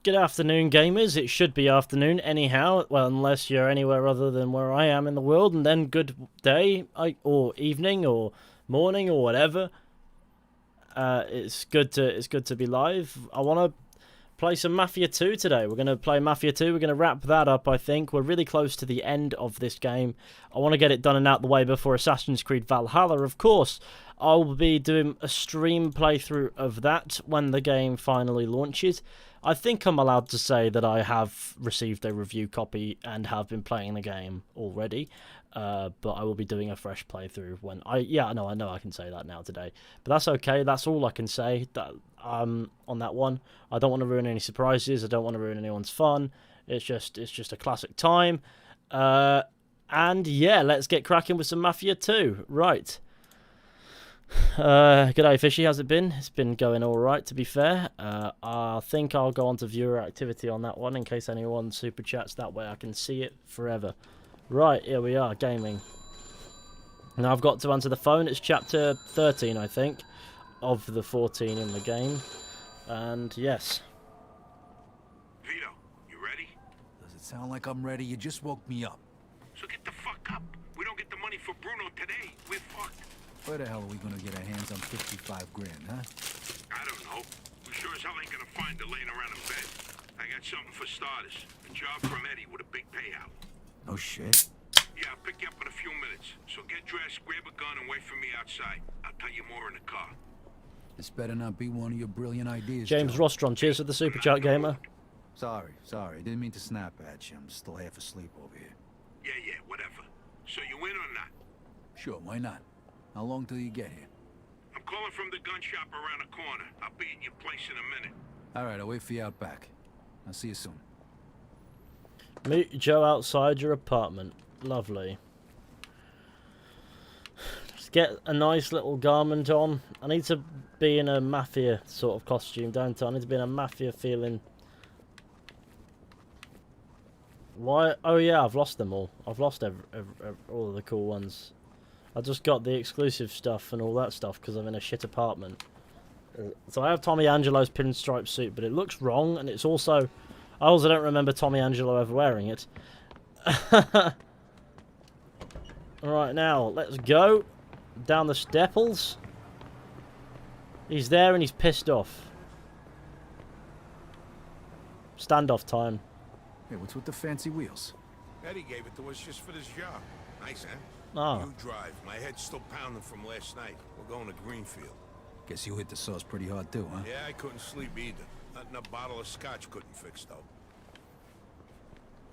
Good afternoon, gamers. It should be afternoon anyhow, well, unless you're anywhere other than where I am in the world, and then good day, or evening, or morning, or whatever. It's good to be live. I want to play some Mafia 2 today. We're going to play Mafia 2. We're going to wrap that up, I think. We're really close to the end of this game. I want to get it done and out the way before Assassin's Creed Valhalla, of course. I'll be doing a stream playthrough of that when the game finally launches. I think I'm allowed to say that I have received a review copy and have been playing the game already, but I will be doing a fresh playthrough when I know I can say that now today, but that's okay. That's all I can say that on that one. I don't want to ruin any surprises. I don't want to ruin anyone's fun. It's just a classic time, and yeah, let's get cracking with some Mafia 2. Right. G'day Fishy, how's it been? It's been going alright, to be fair. I think I'll go on to viewer activity on that one in case anyone super chats, that way I can see it forever. Right, here we are, gaming. Now I've got to answer the phone. It's chapter 13, I think, of the 14 in the game. And yes. Vito, you ready? Does it sound like I'm ready? You just woke me up. So get the fuck up. We don't get the money for Bruno today. We're fucked. Where the hell are we gonna get our hands on 55 grand, huh? I don't know. We sure as hell ain't gonna find her laying around in bed. I got something for starters. A job from Eddie with a big payout. No shit. Yeah, I'll pick you up in a few minutes. So get dressed, grab a gun, and wait for me outside. I'll tell you more in the car. This better not be one of your brilliant ideas, James Joe. Rostron, cheers for the super chat, gamer. Sorry. Didn't mean to snap at you. I'm still half asleep over here. Yeah, whatever. So you in or not? Sure, why not? How long till you get here? I'm calling from the gun shop around the corner. I'll be at your place in a minute. All right, I'll wait for you out back. I'll see you soon. Meet Joe outside your apartment. Lovely. Just get a nice little garment on. I need to be in a Mafia sort of costume, don't I? I need to be in a Mafia feeling. Why? Oh yeah, I've lost them all. I've lost all of the cool ones. I just got the exclusive stuff and all that stuff because I'm in a shit apartment. So I have Tommy Angelo's pinstripe suit, but it looks wrong, and it's also... I also don't remember Tommy Angelo ever wearing it. Alright, now, let's go. Down the stepples. He's there and he's pissed off. Standoff time. Hey, what's with the fancy wheels? Eddie gave it to us just for this job. Nice, huh? Oh. You drive. My head's still pounding from last night. We're going to Greenfield. Guess you hit the sauce pretty hard too, huh? Yeah, I couldn't sleep either. Nothing a bottle of scotch couldn't fix, though.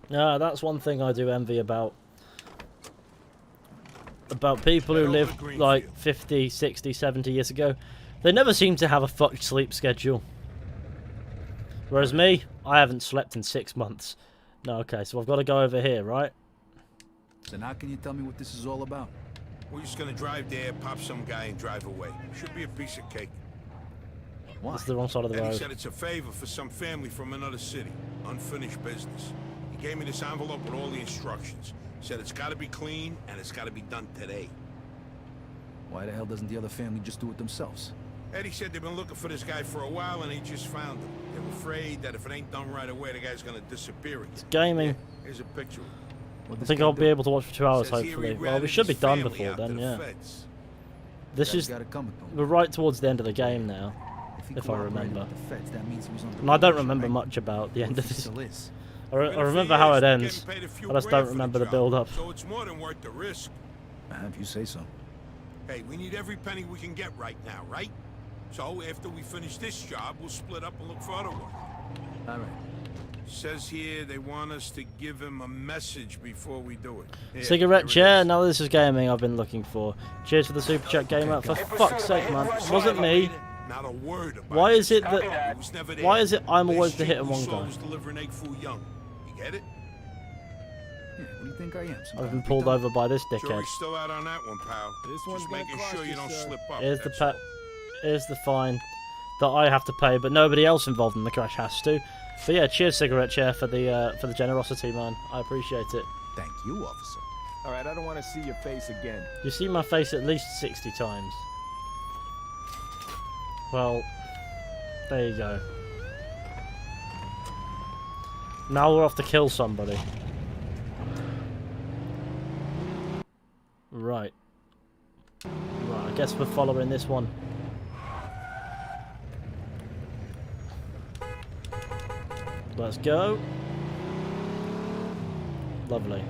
Yeah, that's one thing I do envy about people who lived like 50, 60, 70 years ago. They never seem to have a fucked sleep schedule. Whereas me, I haven't slept in 6 months. No, okay, so I've got to go over here, right? So now can you tell me what this is all about? We're just gonna drive there, pop some guy, and drive away. Should be a piece of cake. Why? That's the wrong side of the And road. he said it's a favor for some family from another city. Unfinished business. He gave me this envelope with all the instructions. Said it's gotta be clean, and it's gotta be done today. Why the hell doesn't the other family just do it themselves? Eddie said they've been looking for this guy for a while, and he just found him. They're afraid that if it ain't done right away, the guy's gonna disappear again. It's gaming. Yeah, here's a picture. I think I'll be able to watch for 2 hours, hopefully. Well, we should be done before then, yeah. This is... We're right towards the end of the game now, if I remember. And I don't remember much about the end of this. I remember how it ends. I just don't remember the build-up. So it's more than worth the risk. If you say so. Hey, we need every penny we can get right now, right? So after we finish this job, we'll split up and look for other work. All right. Says here they want us to give him a message before we do it. Here, Cigarette chair? No, this is gaming I've been looking for. Cheers for the super chat, gamer. For fuck's sake, man. It wasn't me. Not a word about Why is it that... It was never there. Why is it I'm always the This hit and chick we one saw guy? was delivering egg foo young. You get it? Yeah, what do you think I am? Some I've been kind of pulled retard? over by this dickhead. Jury's still out on that one, pal. This one's Just gonna making cost sure you you, don't sir. slip up. Here's the that's pet. all. Here's the fine that I have to pay, but nobody else involved in the crash has to. But yeah, cheers, cigarette chair, for the generosity, man. I appreciate it. Thank you, officer. All right, I don't want to see your face again. You see my face at least 60 times. Well, there you go. Now we're off to kill somebody. Right. Right, I guess we're following this one. Let's go. Lovely.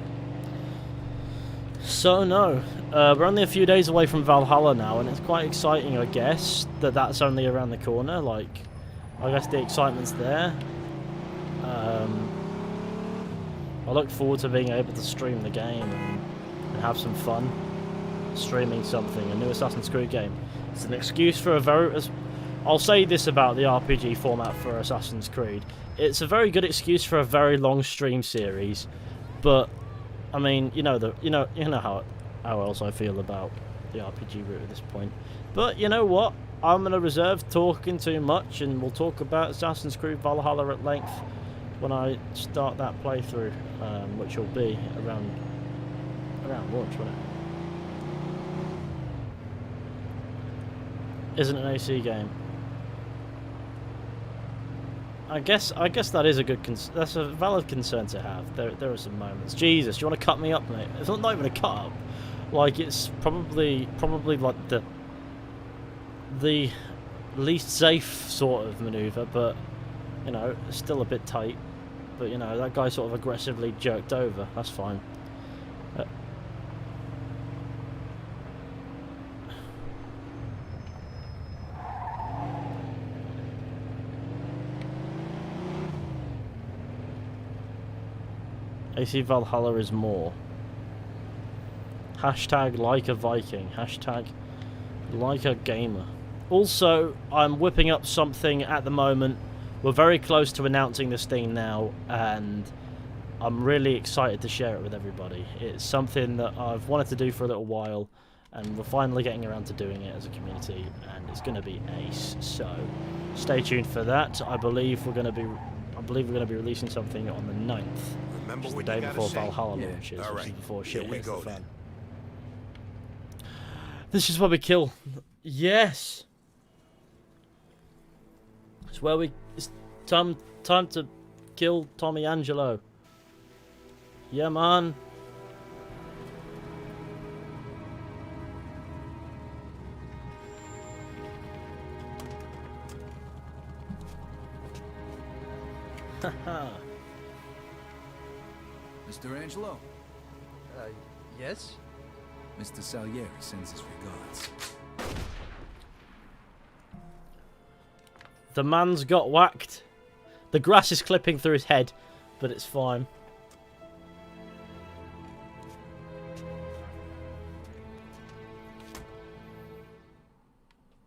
So no, we're only a few days away from Valhalla now, and it's quite exciting, I guess, that that's only around the corner. Like, I guess the excitement's there. I look forward to being able to stream the game and have some fun streaming something, a new Assassin's Creed game. It's an excuse for a very... I'll say this about the RPG format for Assassin's Creed. It's a very good excuse for a very long stream series, but I mean, you know how else I feel about the RPG route at this point. But you know what? I'm gonna reserve talking too much, and we'll talk about Assassin's Creed Valhalla at length when I start that playthrough, which will be around launch, won't it? Isn't an AC game. I guess that is a good that's a valid concern to have. There are some moments. Jesus, you want to cut me up, mate? It's not even a cut up. Like, it's probably like the least safe sort of maneuver, but you know, it's still a bit tight. But you know, that guy sort of aggressively jerked over. That's fine. AC Valhalla is more. Hashtag like a Viking. Hashtag like a gamer. Also, I'm whipping up something at the moment. We're very close to announcing this thing now, and I'm really excited to share it with everybody. It's something that I've wanted to do for a little while, and we're finally getting around to doing it as a community, and it's going to be ace. So, stay tuned for that. I believe we're going to be releasing something on the 9th. Remember the what day you gotta before say? Valhalla Yeah. launches, All which is right. before Here shit we hits the go fan. then. This is where we kill. Yes. It's where we. It's time to kill Tommy Angelo. Yeah, man. Haha. Mr. Angelo, Yes? Mr. Salieri sends his regards. The man's got whacked. The grass is clipping through his head, but it's fine. Like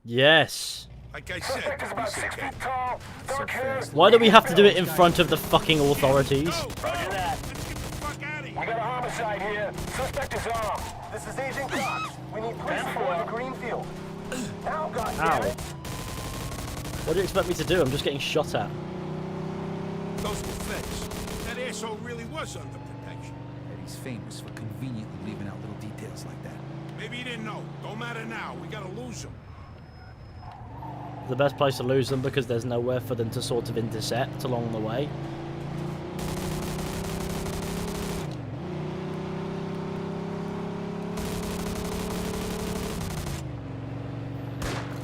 Yes. I said, don't be so careful. So fast. Why do we have to do it in front of the fucking authorities? Roger that. Let's get the fuck out of We here. got a homicide here. Suspect is armed. This is Agent Cox. We need police for the Greenfield. Now, Ow. goddammit. What do you expect me to do? I'm just getting shot at. Those were fakes. That asshole really was under protection. Eddie's famous for conveniently leaving out little details like that. Maybe he didn't know. Don't matter now. We gotta lose him. The best place to lose them because there's nowhere for them to sort of intercept along the way.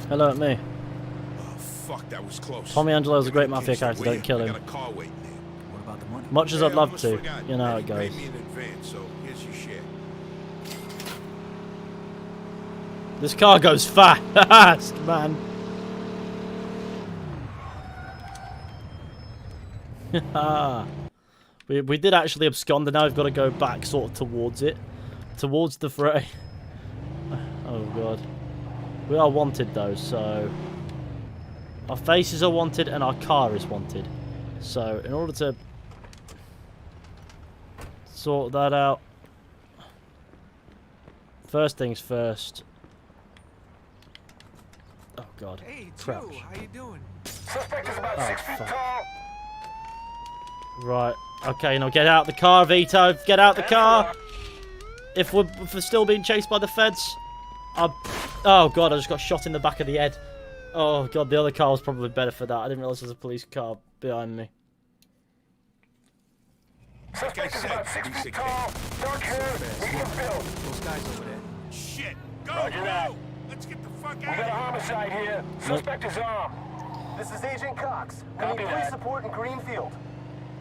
Hello at me. Oh, fuck, that was close. Tommy Angelo's a great Give me Mafia keys, character, will don't ya? kill I him. got a car waiting there. What about the money? Much as Yeah, I'd love almost to, forgot. you know how it Eddie goes. paid me in advance, so here's your share. This car goes fast, man. we did actually abscond, and now we've got to go back sort of towards it. Towards the fray. Oh god. We are wanted though, so our faces are wanted and our car is wanted. So in order to sort that out, first things first. Oh god. Hey, Crouch. Joe, how you doing? Suspect is about Oh, 6 feet fuck. tall. Right. Okay, now get out the car, Vito. Get out the car. If we're still being chased by the feds, oh god, I just got shot in the back of the head. Oh god, the other car was probably better for that. I didn't realise there was a police car behind me. Suspect is said, about 6 he's feet a kid. tall, dark hair, medium build. Those guys over there. Shit! Go! Roger that. Go! Let's get the fuck We out got a of here! homicide here. Suspect is armed. This is Agent Cox. We need police support in Greenfield.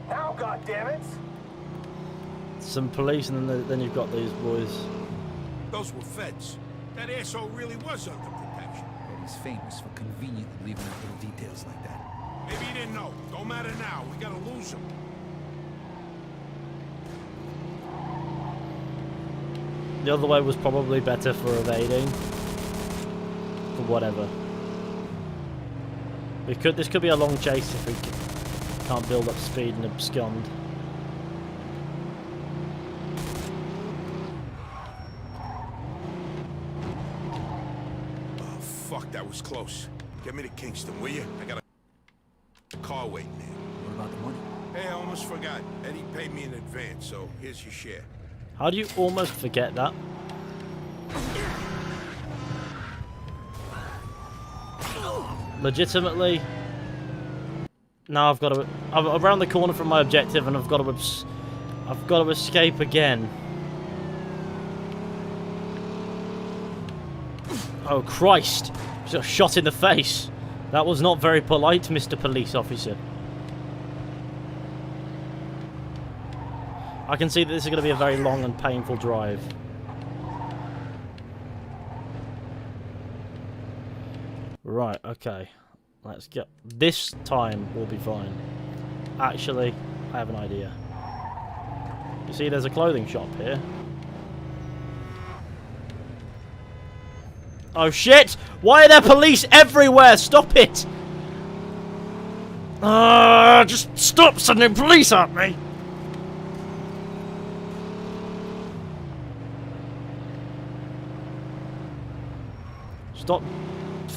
Now, goddammit! Some police, and then you've got these boys. Those were feds. That asshole really was under protection. But he's famous for conveniently leaving out little details like that. Maybe he didn't know. Don't matter now. We gotta lose him. The other way was probably better for evading. For whatever. This could be a long chase if we can't build up speed and abscond. Oh, fuck, that was close. Get me to Kingston, will you? I got a car waiting there. What about the money? Hey, I almost forgot. Eddie paid me in advance, so here's your share. How do you almost forget that? Legitimately. Now I've got to. I'm around the corner from my objective, and I've got to escape again. Oh Christ! Just got shot in the face. That was not very polite, Mr. Police Officer. I can see that this is going to be a very long and painful drive. Right, okay. Let's get... This time we'll be fine. Actually, I have an idea. You see there's a clothing shop here. Oh shit! Why are there police everywhere? Stop it! Just stop sending police at me! Stop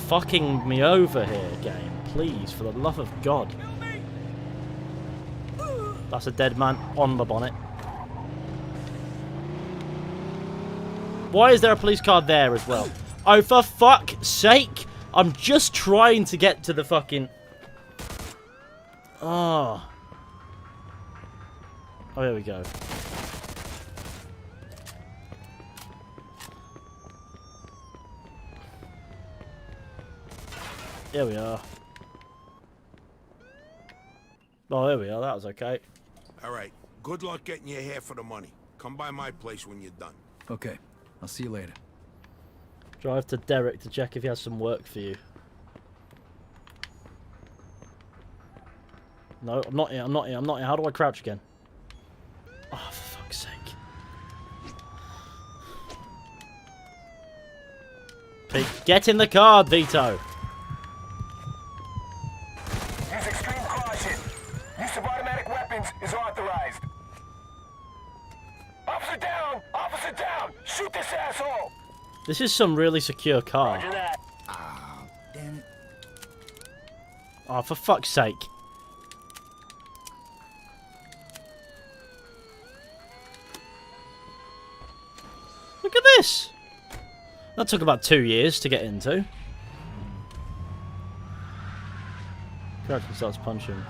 fucking me over here, game. Please, for the love of God. That's a dead man on the bonnet. Why is there a police car there as well? Oh, for fuck's sake! I'm just trying to get to the fucking... Oh. Oh, here we go. Here we are. Oh, there we are. That was okay. All right. Good luck getting your half of the money. Come by my place when you're done. Okay, I'll see you later. Drive to Derek to check if he has some work for you. No, I'm not here. I'm not here. I'm not here. How do I crouch again? Oh, for fuck's sake. Okay, get in the car, Vito. Use extreme caution. Use of automatic weapons is authorized. Officer down! Officer down! Shoot this asshole! This is some really secure car. Roger that. Ah, damn it. Oh, for fuck's sake. Look at this. That took about 2 years to get into. Character starts punching.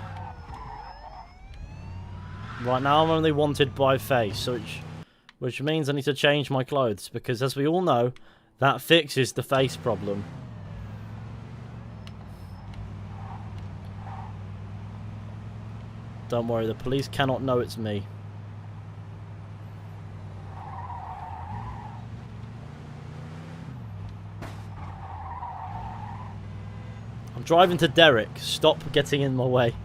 Right now I'm only wanted by face, which means I need to change my clothes, because as we all know, that fixes the face problem. Don't worry, the police cannot know it's me. I'm driving to Derek. Stop getting in my way.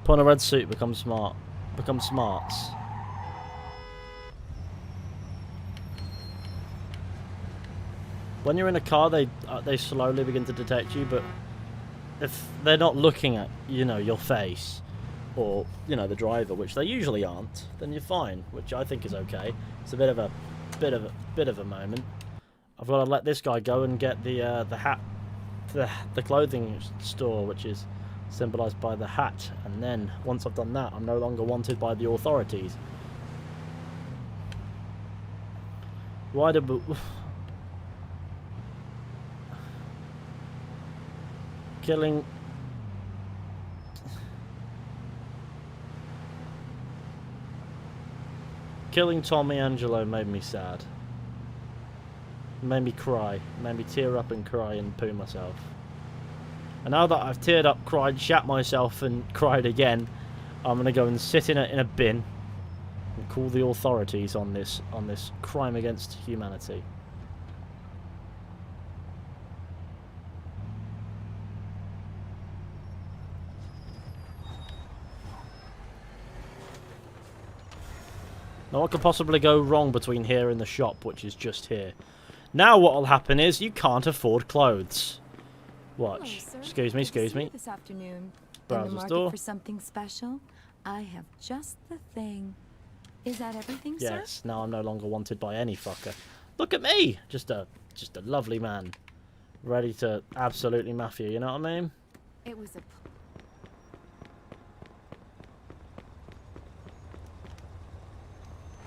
Put on a red suit, become smart. Become smarts. When you're in a car, they slowly begin to detect you, but if they're not looking at, you know, your face, or, you know, the driver, which they usually aren't, then you're fine, which I think is okay. It's a bit of a moment. I've got to let this guy go and get the hat, the clothing store, which is symbolised by the hat, and then once I've done that, I'm no longer wanted by the authorities. Why did we... Killing... killing Tommy Angelo made me sad. It made me cry. It made me tear up and cry and poo myself. And now that I've teared up, cried, shat myself, and cried again, I'm gonna go and sit in a bin and call the authorities on this crime against humanity. Now what could possibly go wrong between here and the shop, which is just here? Now what'll happen is you can't afford clothes. Watch. Hello, sir. Excuse me, Good to excuse see you me. this afternoon. In Browser the market store. for something special? I have just the thing. Is that everything, sir? Yes, now I'm no longer wanted by any fucker. Look at me! Just a lovely man. Ready to absolutely mafia, you know what I mean? It was a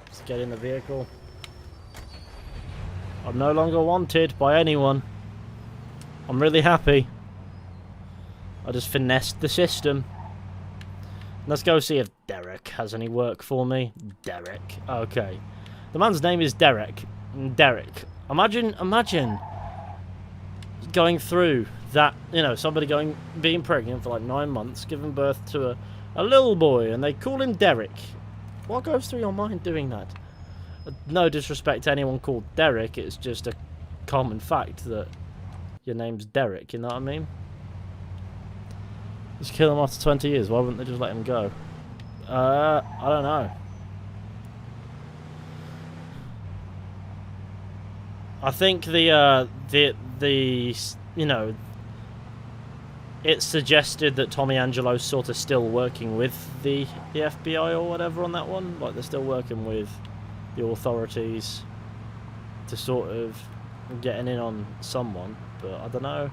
Let's get in the vehicle. I'm no longer wanted by anyone. I'm really happy. I just finessed the system. Let's go see if Derek has any work for me. Derek. Okay. The man's name is Derek. Derek. Imagine going through that, you know, somebody being pregnant for like 9 months, giving birth to a little boy, and they call him Derek. What goes through your mind doing that? No disrespect to anyone called Derek, it's just a common fact that your name's Derek, you know what I mean? Just kill him after 20 years, why wouldn't they just let him go? I don't know. I think the you know, it suggested that Tommy Angelo's sort of still working with the FBI or whatever on that one. Like, they're still working with the authorities to sort of getting in on someone, but I don't know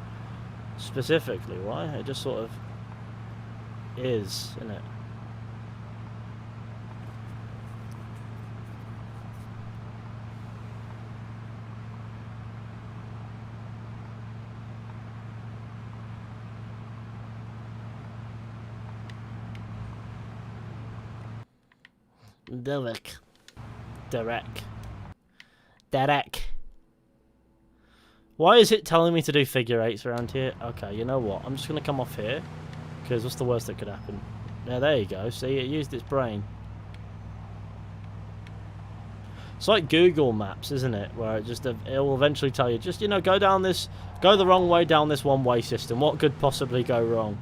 specifically why. It just sort of is, isn't it? Derek. Why is it telling me to do figure eights around here? Okay, you know what? I'm just going to come off here. Because what's the worst that could happen? Yeah, there you go. See, it used its brain. It's like Google Maps, isn't it? Where it will eventually tell you, just, you know, go the wrong way down this one-way system. What could possibly go wrong?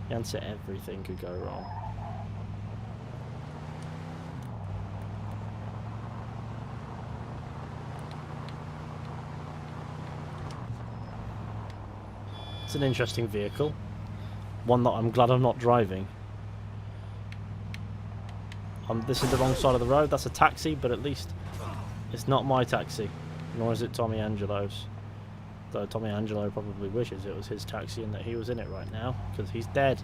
The answer, everything could go wrong. It's an interesting vehicle. One that I'm glad I'm not driving. This is the wrong side of the road. That's a taxi, but at least it's not my taxi. Nor is it Tommy Angelo's. Though Tommy Angelo probably wishes it was his taxi and that he was in it right now, because he's dead.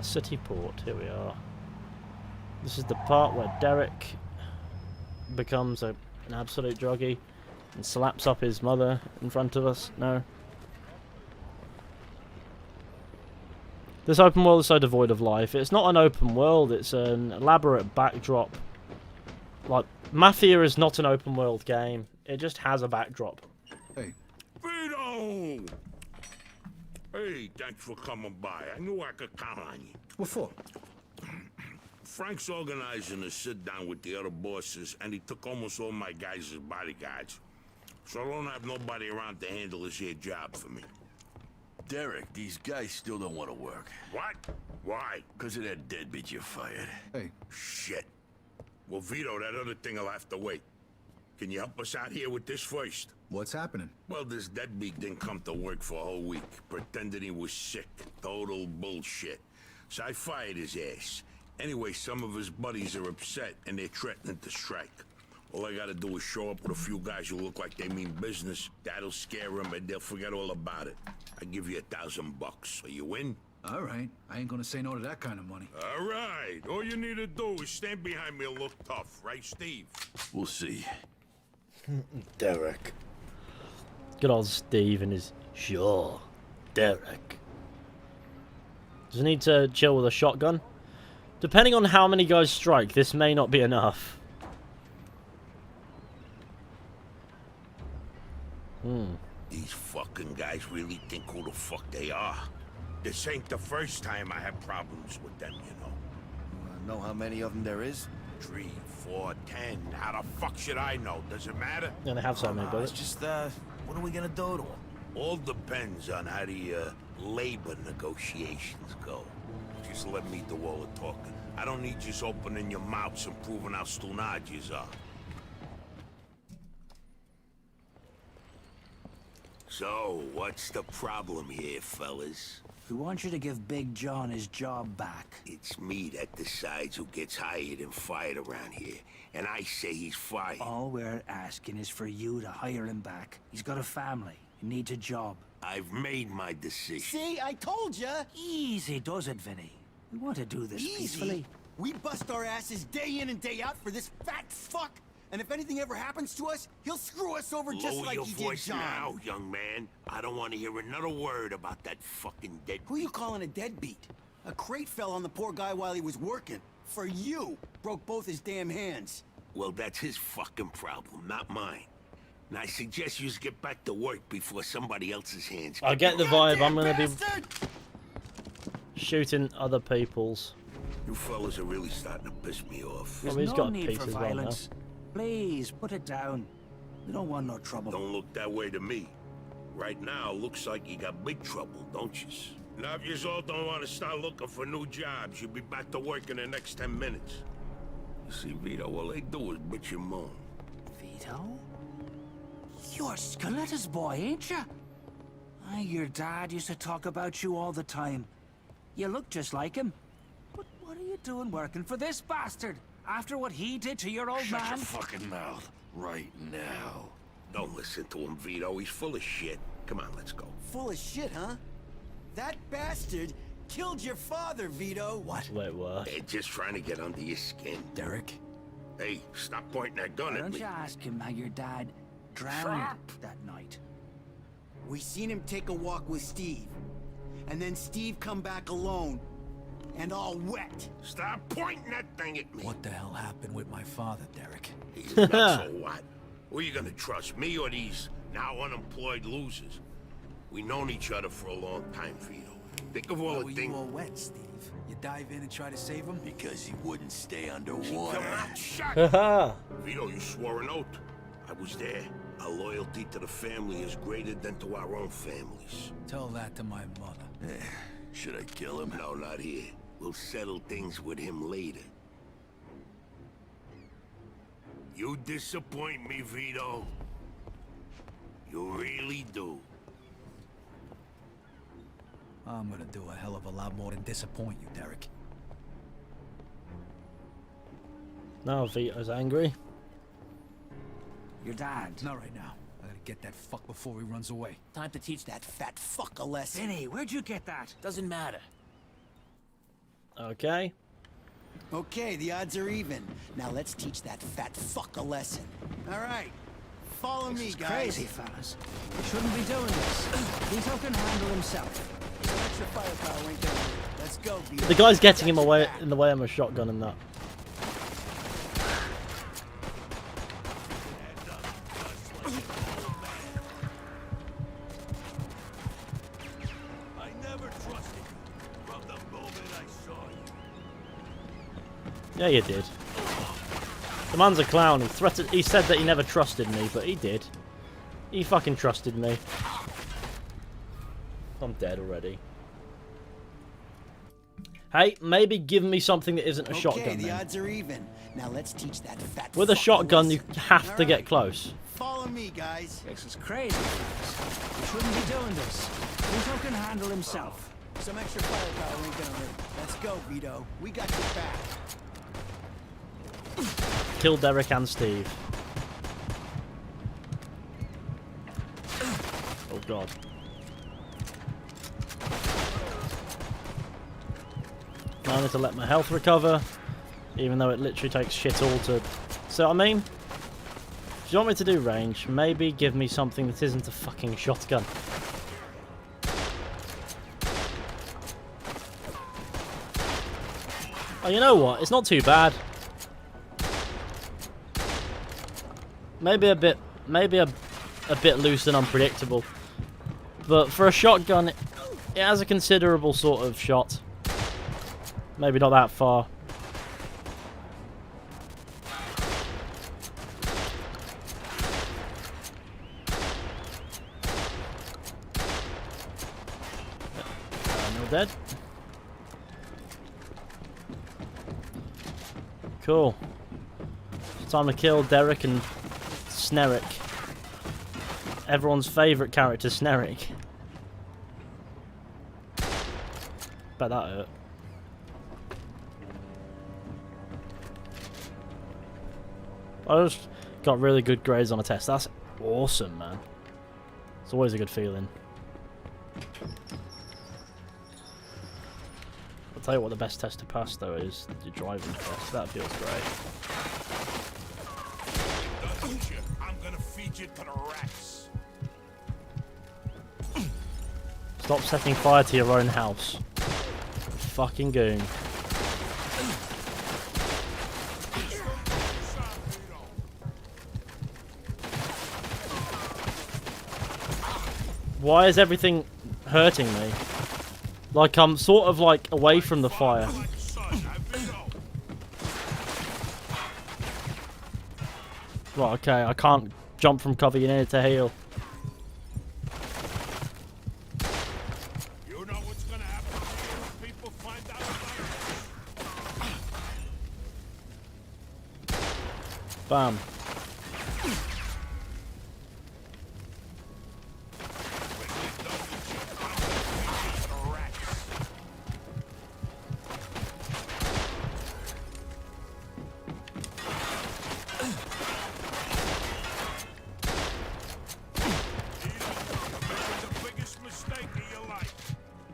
City Port, here we are. This is the part where Derek becomes an absolute druggie and slaps up his mother in front of us. No. This open world is so devoid of life. It's not an open world, it's an elaborate backdrop. Like, Mafia is not an open world game. It just has a backdrop. Hey. Vito! Hey, thanks for coming by. I knew I could count on you. What for? Frank's organizing a sit-down with the other bosses, and he took almost all my guys as bodyguards. So I don't have nobody around to handle this here job for me. Derek, these guys still don't want to work. What? Why? Because of that deadbeat you fired. Hey. Shit. Well, Vito, that other thing will have to wait. Can you help us out here with this first? What's happening? Well, this deadbeat didn't come to work for a whole week, pretending he was sick. Total bullshit. So I fired his ass. Anyway, some of his buddies are upset, and they're threatening to strike. All I gotta do is show up with a few guys who look like they mean business. That'll scare them, and they'll forget all about it. I give you $1,000. Are you in? All right. I ain't gonna say no to that kind of money. All right. All you need to do is stand behind me and look tough, right, Steve? We'll see. Derek. Good old Steve and his sure, Derek. Does he need to chill with a shotgun? Depending on how many guys strike, this may not be enough. These fucking guys really think who the fuck they are. This ain't the first time I have problems with them, you know. Know how many of them there is? 3, 4, 10. How the fuck should I know? Does it matter? And they have so many It's bullets. just, what are we gonna do to them? All depends on how the labor negotiations go. Just let me do all the talking. I don't need you opening your mouths and proving how stunad you are. So, what's the problem here, fellas? We want you to give Big John his job back. It's me that decides who gets hired and fired around here. And I say he's fired. All we're asking is for you to hire him back. He's got a family. He needs a job. I've made my decision. See, I told ya! Easy does it, Vinny. We want to do this peacefully. We bust our asses day in and day out for this fat fuck! And if anything ever happens to us, he'll screw us over just Lower like your he voice did John. now, young man. I don't want to hear another word about that fucking dead. Who you calling a deadbeat? A crate fell on the poor guy while he was working. For you! Broke both his damn hands. Well, that's his fucking problem, not mine. And I suggest you just get back to work before somebody else's hands. I get the vibe. I'm gonna be Bastard! shooting other people's. You fellas are really starting to piss me off. There's Well, he's no got a need piece for as well now. violence. Please, put it down. We don't want no trouble. Don't look that way to me. Right now, looks like you got big trouble, don't you? Now, if you all don't want to start looking for new jobs, you'll be back to work in the next 10 minutes. You see, Vito, all they do is bitch and moan. Vito? You're Skeletter's boy, ain't you? Your dad used to talk about you all the time. You look just like him. But what are you doing working for this bastard? After what he did to your old Shut man? your fucking mouth right now. Don't listen to him, Vito. He's full of shit. Come on, let's go. Full of shit, huh? That bastard killed your father, Vito. What? Wait, what? They're just trying to get under your skin. Derek? Hey, stop pointing that gun Why at don't me. you ask him how your dad drowned Stop. that night? We seen him take a walk with Steve. And then Steve come back alone. And all wet. Stop pointing that thing at me. What the hell happened with my father, Derek? He's not so what? Who are you gonna trust, me or these now unemployed losers? We known each other for a long time, Vito. Think of all Why the were things. you all wet, Steve? You dive in and try to save him? Because he wouldn't stay Come underwater. on, shut. Haha. Vito, you swore an oath. I was there. Our loyalty to the family is greater than to our own families. Tell that to my mother. Should I kill him? No, not here. We'll settle things with him later. You disappoint me, Vito. You really do. I'm gonna do a hell of a lot more than disappoint you, Derek. Now Vito's angry. Your dad. Not right now. I gotta get that fuck before he runs away. Time to teach that fat fuck a lesson. Vinny, where'd you get that? Doesn't matter. Okay. Okay, the odds are even. Now let's teach that fat fuck a lesson. All right. Follow me, It's guys. crazy, fellas. You shouldn't be doing this. Vito can handle himself. Some extra firepower ain't gonna hurt. Let's go, Vito. The guy's getting him away in the way of a shotgun and that. I never trusted you from the moment I saw you. Yeah, you did. The man's a clown. He said that he never trusted me, but he did. He fucking trusted me. I'm dead already. Hey, maybe give me something that isn't a Okay, shotgun the then. odds are even. Now let's teach that fat With a fuck shotgun, lesson. you have to All get right. close. Follow me, guys. This is crazy, fellas. You shouldn't be doing this. Vito can handle himself. Some extra firepower ain't gonna hurt. Let's go, Vito. We got your back. Kill Derek and Steve. Oh god. I need to let my health recover, even though it literally takes shit all to... So I mean, if you want me to do range, maybe give me something that isn't a fucking shotgun. Oh, you know what? It's not too bad. Maybe a bit loose and unpredictable. But for a shotgun, it has a considerable sort of shot. Maybe not that far. You're dead. Cool. Time to kill Derek and Snerick. Everyone's favourite character, Snerick. Bet that hurt. I just got really good grades on a test. That's awesome, man. It's always a good feeling. I'll tell you what the best test to pass, though, is your driving test. That feels great. I'm gonna feed you to the rats. Stop setting fire to your own house. Fucking goon. Why is everything hurting me? Like I'm sort of like away from the fire. Right, okay, I can't jump from cover, you need to heal. You know what's gonna happen when people find out about it? Bam.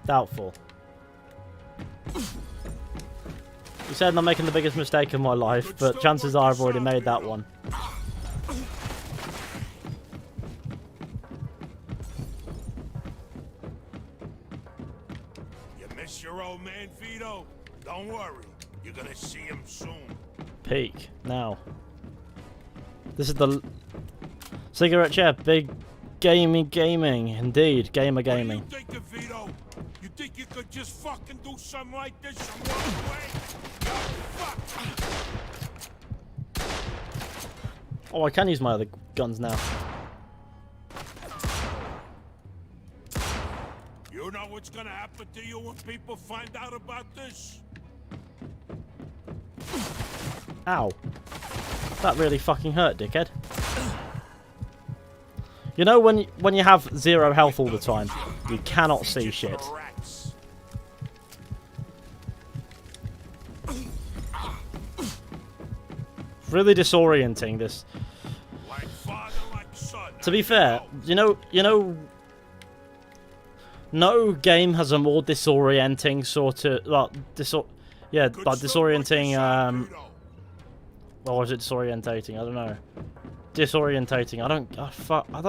Doubtful. You said I'm making the biggest mistake of my life, but chances are I've already made that one. You miss your old man, Vito? Don't worry. You're gonna see him soon. Peak. Now. This is the... Cigarette chef. Big gaming. Indeed. Gamer gaming. What do you think of Vito? You think you could just fucking do something like this and walk away? Fuck! Oh, I can use my other guns now. You know what's gonna happen to you when people find out about this? Ow. That really fucking hurt, dickhead. You know when you have 0 health all the time, you cannot see shit. Really disorienting, this. To be fair, you know, no game has a more disorienting sort of like disorienting. Or was it disorientating? I don't know. Disorientating. I don't know. I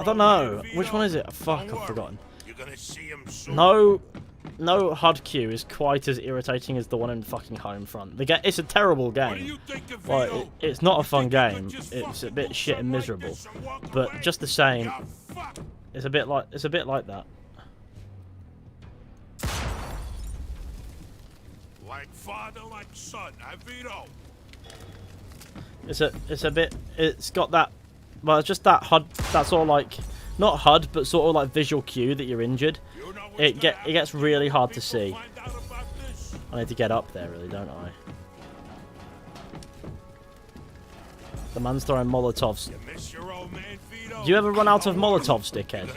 don't know. Which one is it? Fuck, I've forgotten. No HUD queue is quite as irritating as the one in fucking Homefront. It's a terrible game. Like, it's not a fun game. It's a bit shit and miserable. But just the same, it's a bit like that. Like father, like son, Vito. It's got that, well, it's just that HUD, that sort of like, not HUD, but sort of like visual cue that you're injured. It gets really hard to see. I need to get up there, really, don't I? The man's throwing Molotovs. Do you ever run out of Molotovs, dickhead?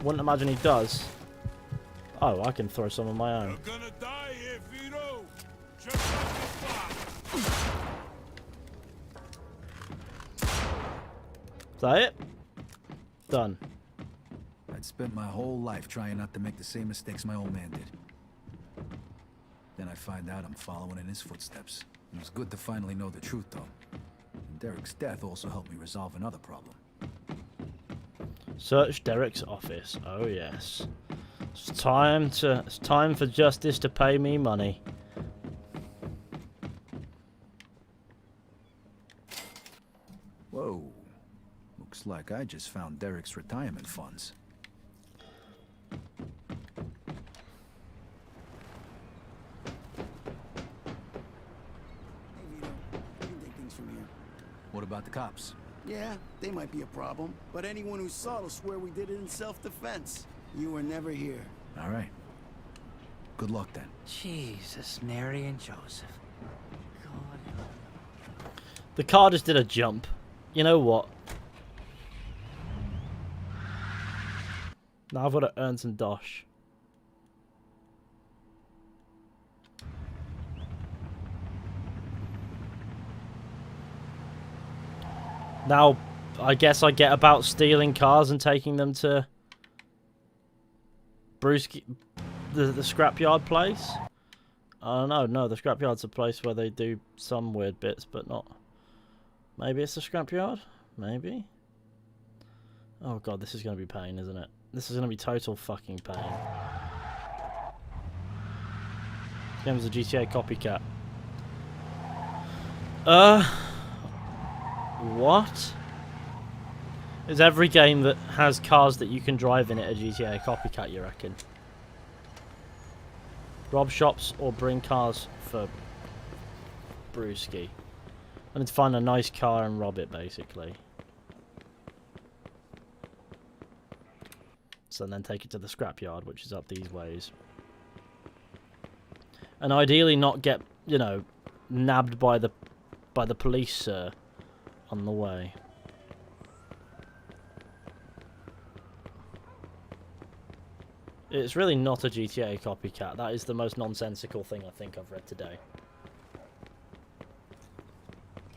Wouldn't imagine he does. Oh, I can throw some of my own. Is that it? Done. I'd spent my whole life trying not to make the same mistakes my old man did. Then I find out I'm following in his footsteps. It was good to finally know the truth, though. And Derek's death also helped me resolve another problem. Search Derek's office. Oh yes. It's time for justice to pay me money. Whoa. Looks like I just found Derek's retirement funds. Hey, Vito. You can take things from here. What about the cops? Yeah, they might be a problem, but anyone who saw it will swear we did it in self-defense. You were never here. All right. Good luck then. Jesus, Mary and Joseph. God. The car just did a jump. You know what? Now I've got to earn some dosh. Now, I guess I get about stealing cars and taking them to Brewski, the scrapyard place. I don't know. No, the scrapyard's a place where they do some weird bits, but not. Maybe it's the scrapyard. Maybe. Oh god, this is gonna be pain, isn't it? This is gonna be total fucking pain. This game is a GTA copycat. What? Is every game that has cars that you can drive in it a GTA copycat, you reckon? Rob shops or bring cars for Brewski. I need to find a nice car and rob it, basically. So then take it to the scrapyard, which is up these ways. And ideally not get, you know, nabbed by the police, on the way. It's really not a GTA copycat. That is the most nonsensical thing I think I've read today.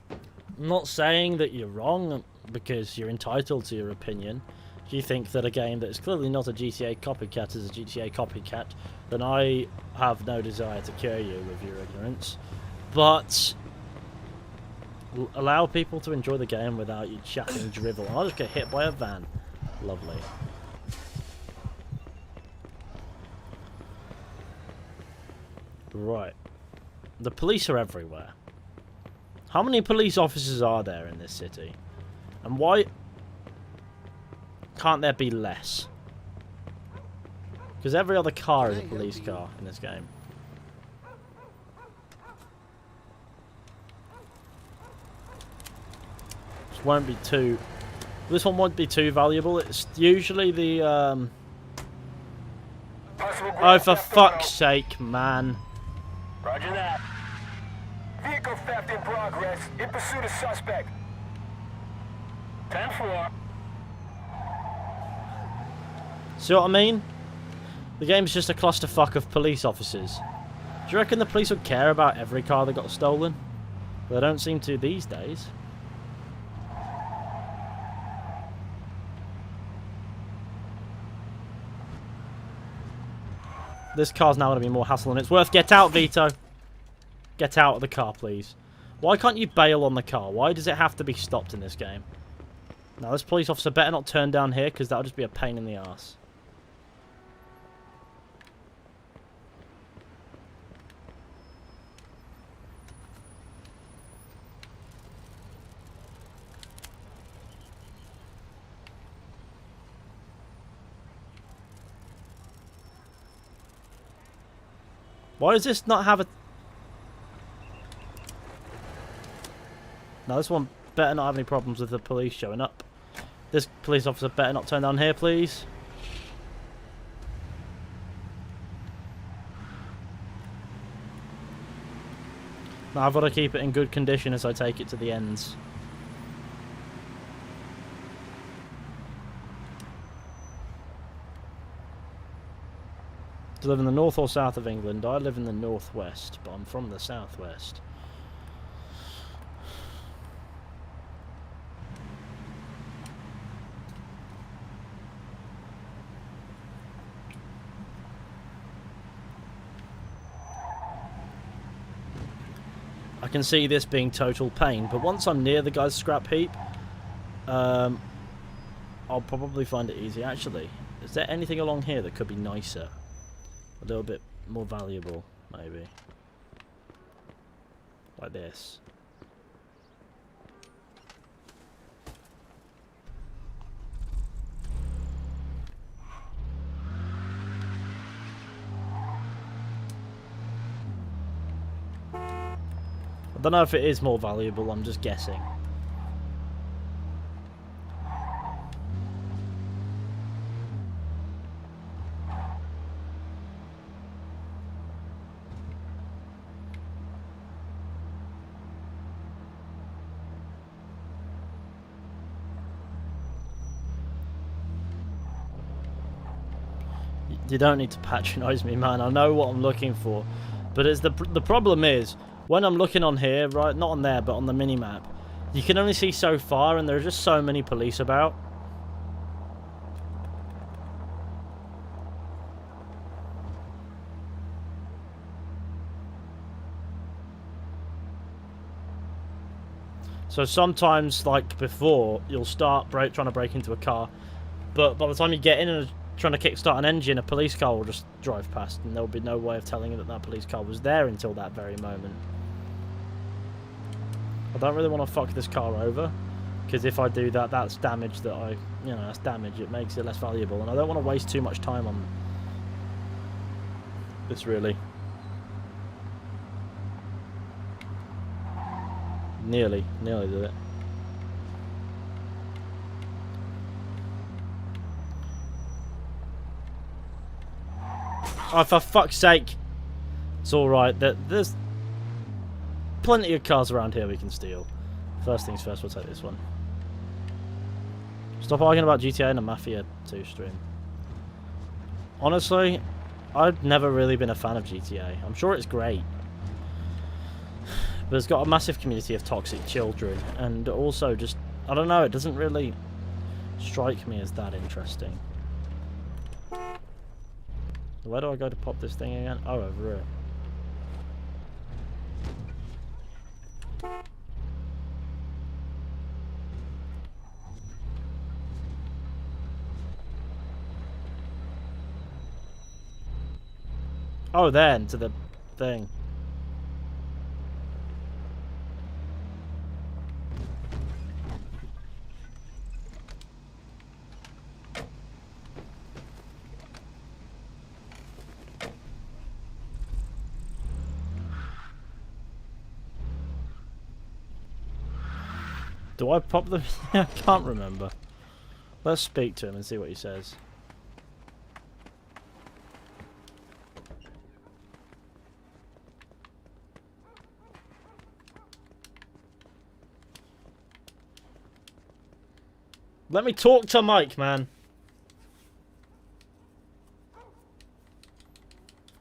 I'm not saying that you're wrong, because you're entitled to your opinion. If you think that a game that is clearly not a GTA copycat is a GTA copycat, then I have no desire to cure you with your ignorance. But allow people to enjoy the game without you chatting drivel. I'll just get hit by a van. Lovely. Right. The police are everywhere. How many police officers are there in this city? And why can't there be less? Because every other car is a police car in this game. This won't be too... This one won't be too valuable. It's usually the... Oh, for fuck's sake, man. Roger that. Vehicle theft in progress. In pursuit of suspect. 10-4. See what I mean? The game's just a clusterfuck of police officers. Do you reckon the police would care about every car that got stolen? They don't seem to these days. This car's now going to be more hassle than it's worth. Get out, Vito! Get out of the car, please. Why can't you bail on the car? Why does it have to be stopped in this game? Now, this police officer better not turn down here, because that'll just be a pain in the arse. Why does this not have a... No, this one better not have any problems with the police showing up. This police officer better not turn down here, please. Now I've got to keep it in good condition as I take it to the ends. Do you live in the north or south of England? I live in the northwest, but I'm from the southwest. I can see this being total pain, but once I'm near the guy's scrap heap, I I'll probably find it easy. Actually, is there anything along here that could be nicer? A little bit more valuable, maybe. Like this. I don't know if it is more valuable, I'm just guessing. You don't need to patronise me, man. I know what I'm looking for. But it's the problem is, when I'm looking on here, right, not on there, but on the mini-map, you can only see so far, and there are just so many police about. So sometimes, like before, you'll start trying to break into a car, but by the time you get in and trying to kickstart an engine, a police car will just drive past, and there will be no way of telling you that that police car was there until that very moment. I don't really want to fuck this car over, because if I do that, that's damage that that's damage. It makes it less valuable, and I don't want to waste too much time on this, really. Nearly did it. Oh, for fuck's sake! It's alright. There's plenty of cars around here we can steal. First things first, we'll take this one. Stop arguing about GTA and a Mafia 2 stream. Honestly, I've never really been a fan of GTA. I'm sure it's great. But it's got a massive community of toxic children. And also just, I don't know, it doesn't really strike me as that interesting. Where do I go to pop this thing again? Oh, over here. Oh, then, to the thing. Do I pop them? I can't remember. Let's speak to him and see what he says. Let me talk to Mike, man.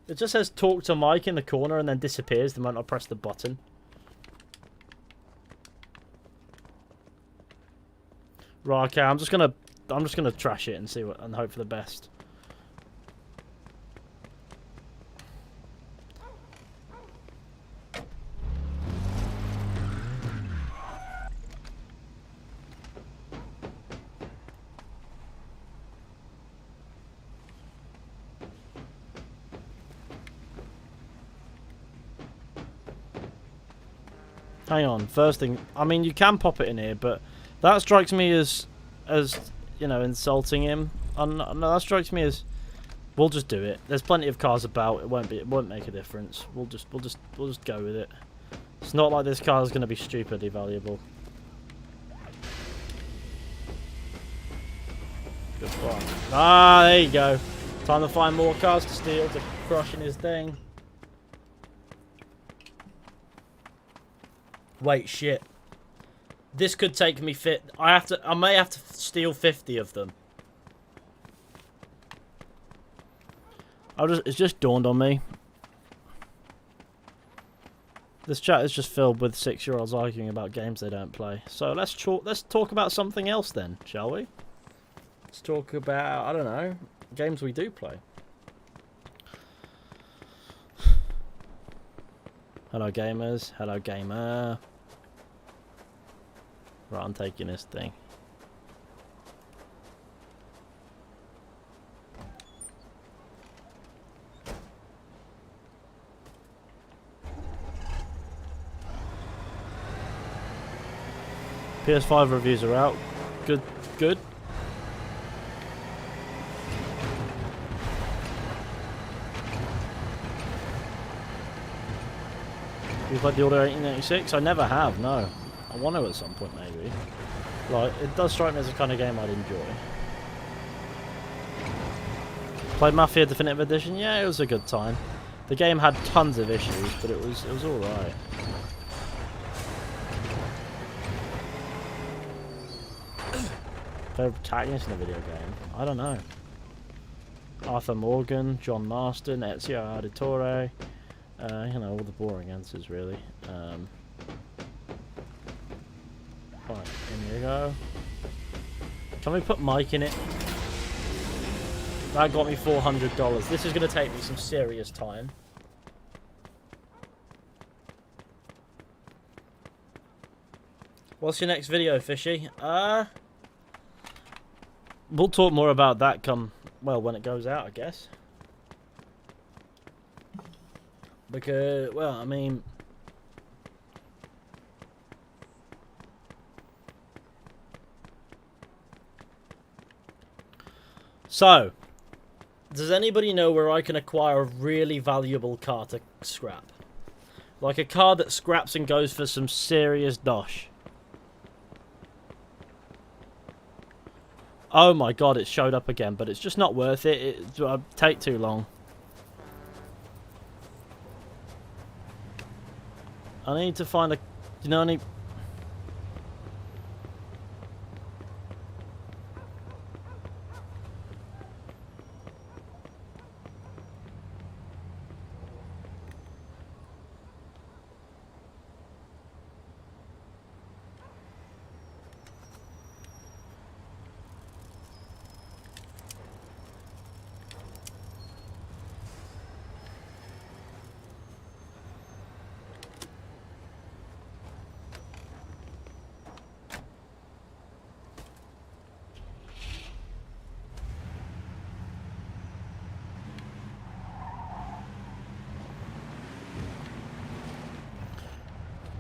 It just says talk to Mike in the corner and then disappears the moment I press the button. Right, okay, I'm just gonna trash it and see what and hope for the best. Hang on, first thing, I mean you can pop it in here, but that strikes me as you know, insulting him. No, that strikes me as we'll just do it. There's plenty of cars about. It won't make a difference. We'll just go with it. It's not like this car is going to be stupidly valuable. Good one. Ah, there you go. Time to find more cars to steal to crush in his thing. Wait, shit. This could take me I may have to steal 50 of them. It's just dawned on me. This chat is just filled with 6-year-olds arguing about games they don't play. So let's talk about something else then, shall we? Let's talk about, I don't know, games we do play. Hello gamers, hello gamer. Right, I'm taking this thing. PS5 reviews are out. Good, good. You played the Order 1886? I never have, no. I want to at some point, maybe. Like, it does strike me as the kind of game I'd enjoy. Played Mafia Definitive Edition? Yeah, it was a good time. The game had tons of issues, but it was alright. Favorite protagonist in a video game? I don't know. Arthur Morgan, John Marston, Ezio Auditore. You know, all the boring answers, really. Right, in you go. Can we put Mike in it? That got me $400. This is going to take me some serious time. What's your next video, Fishy? We'll talk more about that when it goes out, I guess. Because, well, I mean... So, does anybody know where I can acquire a really valuable car to scrap? Like a car that scraps and goes for some serious dosh. Oh my god, it showed up again, but it's just not worth it. It'll take too long. I need to find a... You know, I need...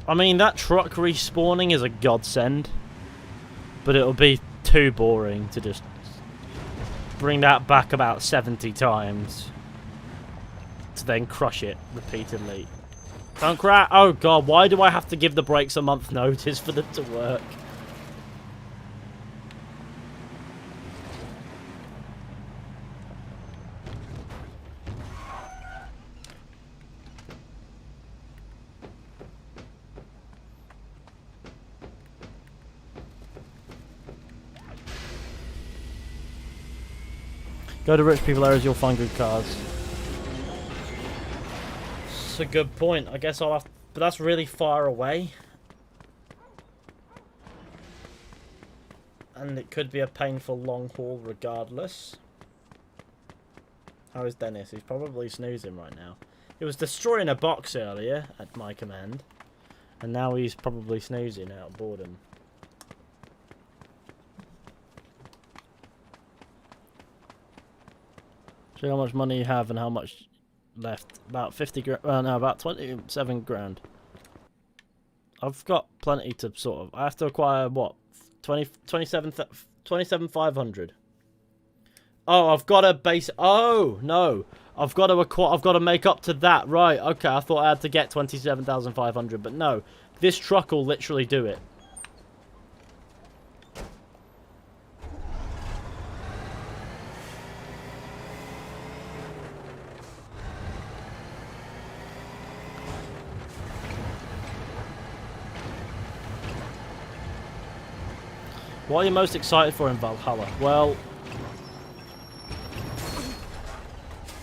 I mean, that truck respawning is a godsend, but it'll be too boring to just bring that back about 70 times to then crush it repeatedly. Don't crash! Oh god, why do I have to give the brakes a month notice for them to work? Go to rich people areas, you'll find good cars. It's a good point. I guess I'll have to, but that's really far away. And it could be a painful long haul regardless. How is Dennis? He's probably snoozing right now. He was destroying a box earlier at my command. And now he's probably snoozing out of boredom. Show how much money you have and how much left. About 50 grand. No, about 27 grand. I've got plenty to sort of. I have to acquire what? 27,500. Oh, I've got a base. Oh no, I've got to acquire. I've got to make up to that. Right. Okay. I thought I had to get 27,500, but no. This truck will literally do it. What are you most excited for in Valhalla? Well,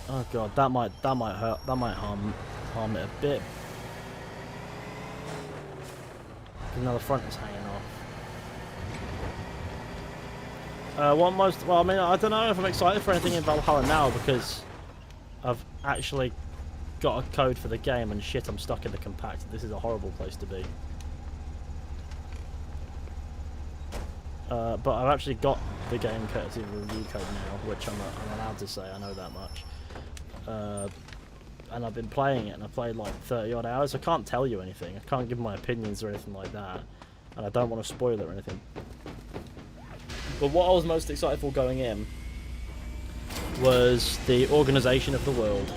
oh god, that might hurt. That might harm it a bit. Now the front is hanging off. Well, I mean, I don't know if I'm excited for anything in Valhalla now because I've actually got a code for the game and shit, I'm stuck in the compacted. This is a horrible place to be. But I've actually got the game courtesy of a review code now, which I'm allowed to say, I know that much. And I've been playing it, and I've played like 30 odd hours. I can't tell you anything. I can't give my opinions or anything like that. and I don't want to spoil it or anything. But what I was most excited for going in was the organisation of the world.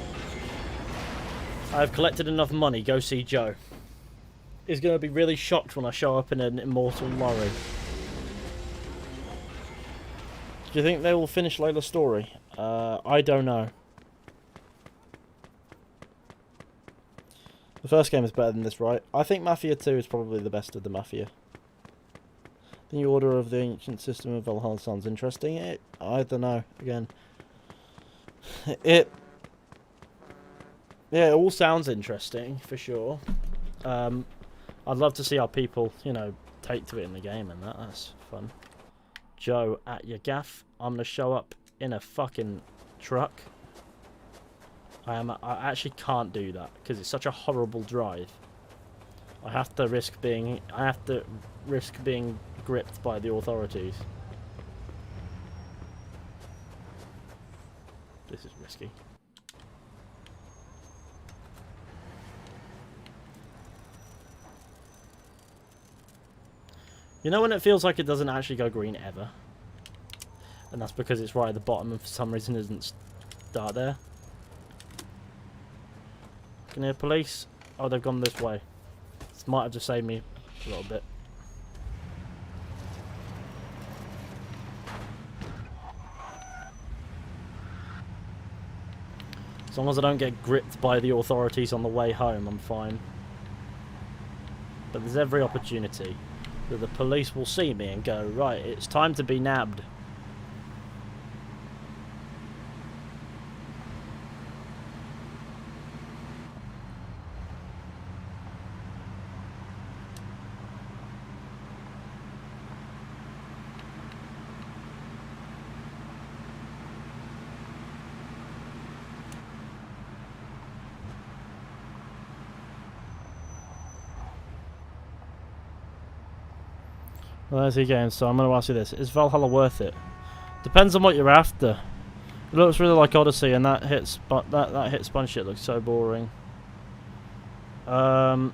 I've collected enough money, go see Joe. He's going to be really shocked when I show up in an immortal lorry. Do you think they will finish Layla's story? I don't know. The first game is better than this, right? I think Mafia 2 is probably the best of the Mafia. The Order of the Ancient System of Valhalla sounds interesting. I don't know. Again, yeah, it all sounds interesting for sure. I'd love to see how people, you know, take to it in the game, and that's fun. Joe, at your gaff. I'm gonna show up in a fucking truck. I actually can't do that because it's such a horrible drive. I have to risk being gripped by the authorities. This is risky. You know when it feels like it doesn't actually go green ever? And that's because it's right at the bottom and for some reason it doesn't start there. Can you hear police? Oh, they've gone this way. This might have just saved me a little bit. As long as I don't get gripped by the authorities on the way home, I'm fine. But there's every opportunity that the police will see me and go, right, it's time to be nabbed. Well, there's the game, so I'm going to ask you this. Is Valhalla worth it? Depends on what you're after. It looks really like Odyssey, and that hit spun shit looks so boring. Oh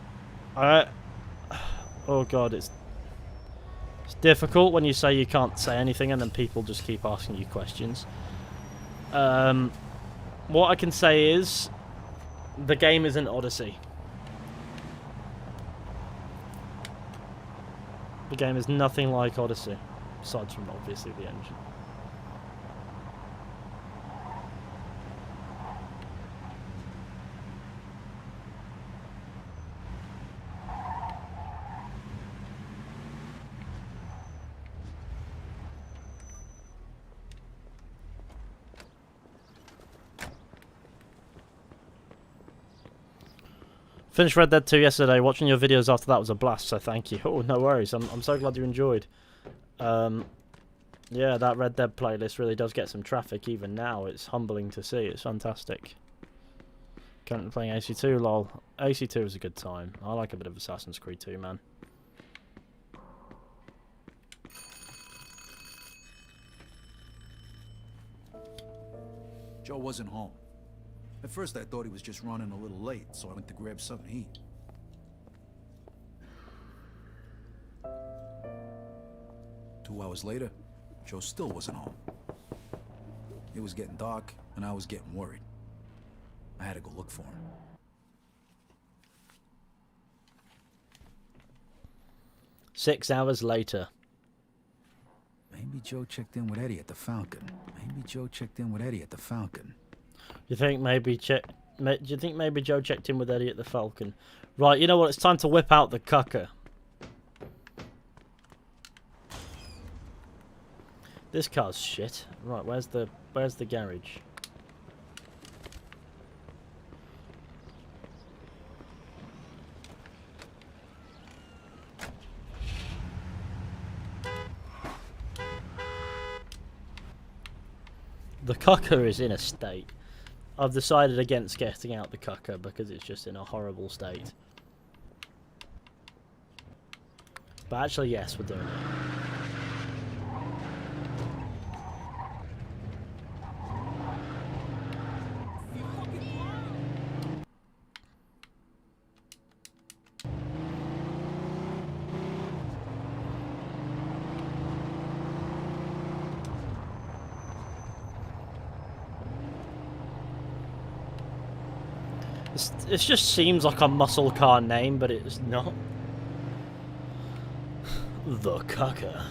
god, it's difficult when you say you can't say anything and then people just keep asking you questions. What I can say is the game isn't Odyssey. The game is nothing like Odyssey, aside from obviously the engine. Finished Red Dead 2 yesterday. Watching your videos after that was a blast, so thank you. Oh, no worries. I'm so glad you enjoyed. Yeah, that Red Dead playlist really does get some traffic even now. It's humbling to see. It's fantastic. Currently playing AC2, lol. AC2 is a good time. I like a bit of Assassin's Creed 2, man. Joe wasn't home. At first I thought he was just running a little late, so I went to grab something to eat. Two hours later, Joe still wasn't home. It was getting dark, and I was getting worried. I had to go look for him. 6 hours later. Maybe Joe checked in with Eddie at the Falcon. Do you think maybe Joe checked in with Eddie at the Falcon? Right, you know what? It's time to whip out the cucker. This car's shit. Right, where's the garage? The cucker is in a state. I've decided against getting out the cucker because it's just in a horrible state. But actually, yes, we're doing it. It just seems like a muscle car name, but it's not. The Cucker.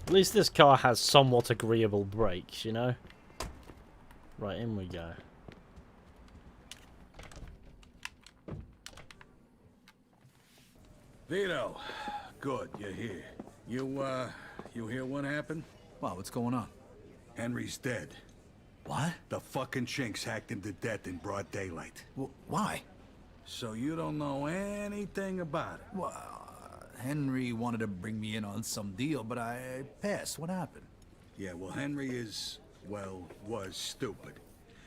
At least this car has somewhat agreeable brakes, you know? Right, in we go. Vito, good, you're here. You hear what happened? Wow, what's going on? Henry's dead. What? The fucking chinks hacked him to death in broad daylight. Why? So you don't know anything about it? Well, Henry wanted to bring me in on some deal, but I passed. What happened? Yeah, well, Henry was stupid.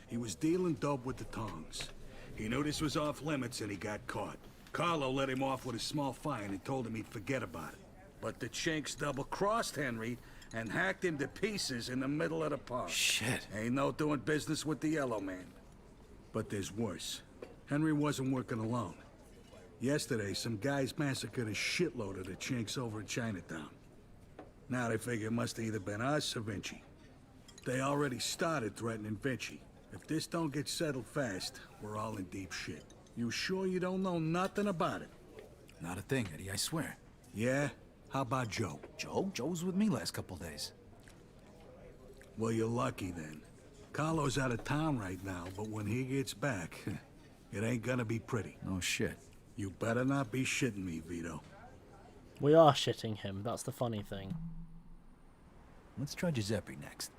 He was dealing dope with the tongs. He knew this was off limits and he got caught. Carlo let him off with a small fine and told him he'd forget about it. But the chinks double-crossed Henry and hacked him to pieces in the middle of the park. Shit. Ain't no doing business with the Yellow Man. But there's worse. Henry wasn't working alone. Yesterday, some guys massacred a shitload of the chinks over in Chinatown. Now they figure it must have either been us or Vinci. They already started threatening Vinci. If this don't get settled fast, we're all in deep shit. You sure you don't know nothing about it? Not a thing, Eddie, I swear. Yeah? How about Joe? Joe? Joe was with me last couple days. Well, you're lucky then. Carlo's out of town right now, but when he gets back, it ain't gonna be pretty. No shit. You better not be shitting me, Vito. We are shitting him, that's the funny thing. Let's try Giuseppe next.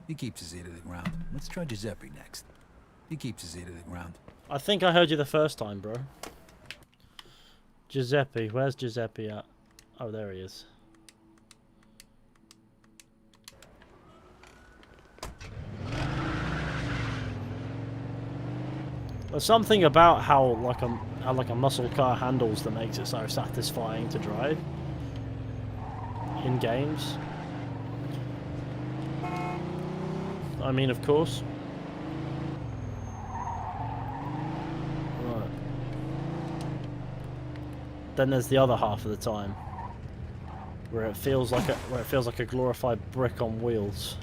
He keeps his ear to the ground. Let's try Giuseppe next. He keeps his ear to the ground. I think I heard you the first time, bro. Giuseppe, where's Giuseppe at? Oh, there he is. There's something about how like a muscle car handles that makes it so satisfying to drive in games. I mean, of course. Right. Then there's the other half of the time where it feels like a glorified brick on wheels.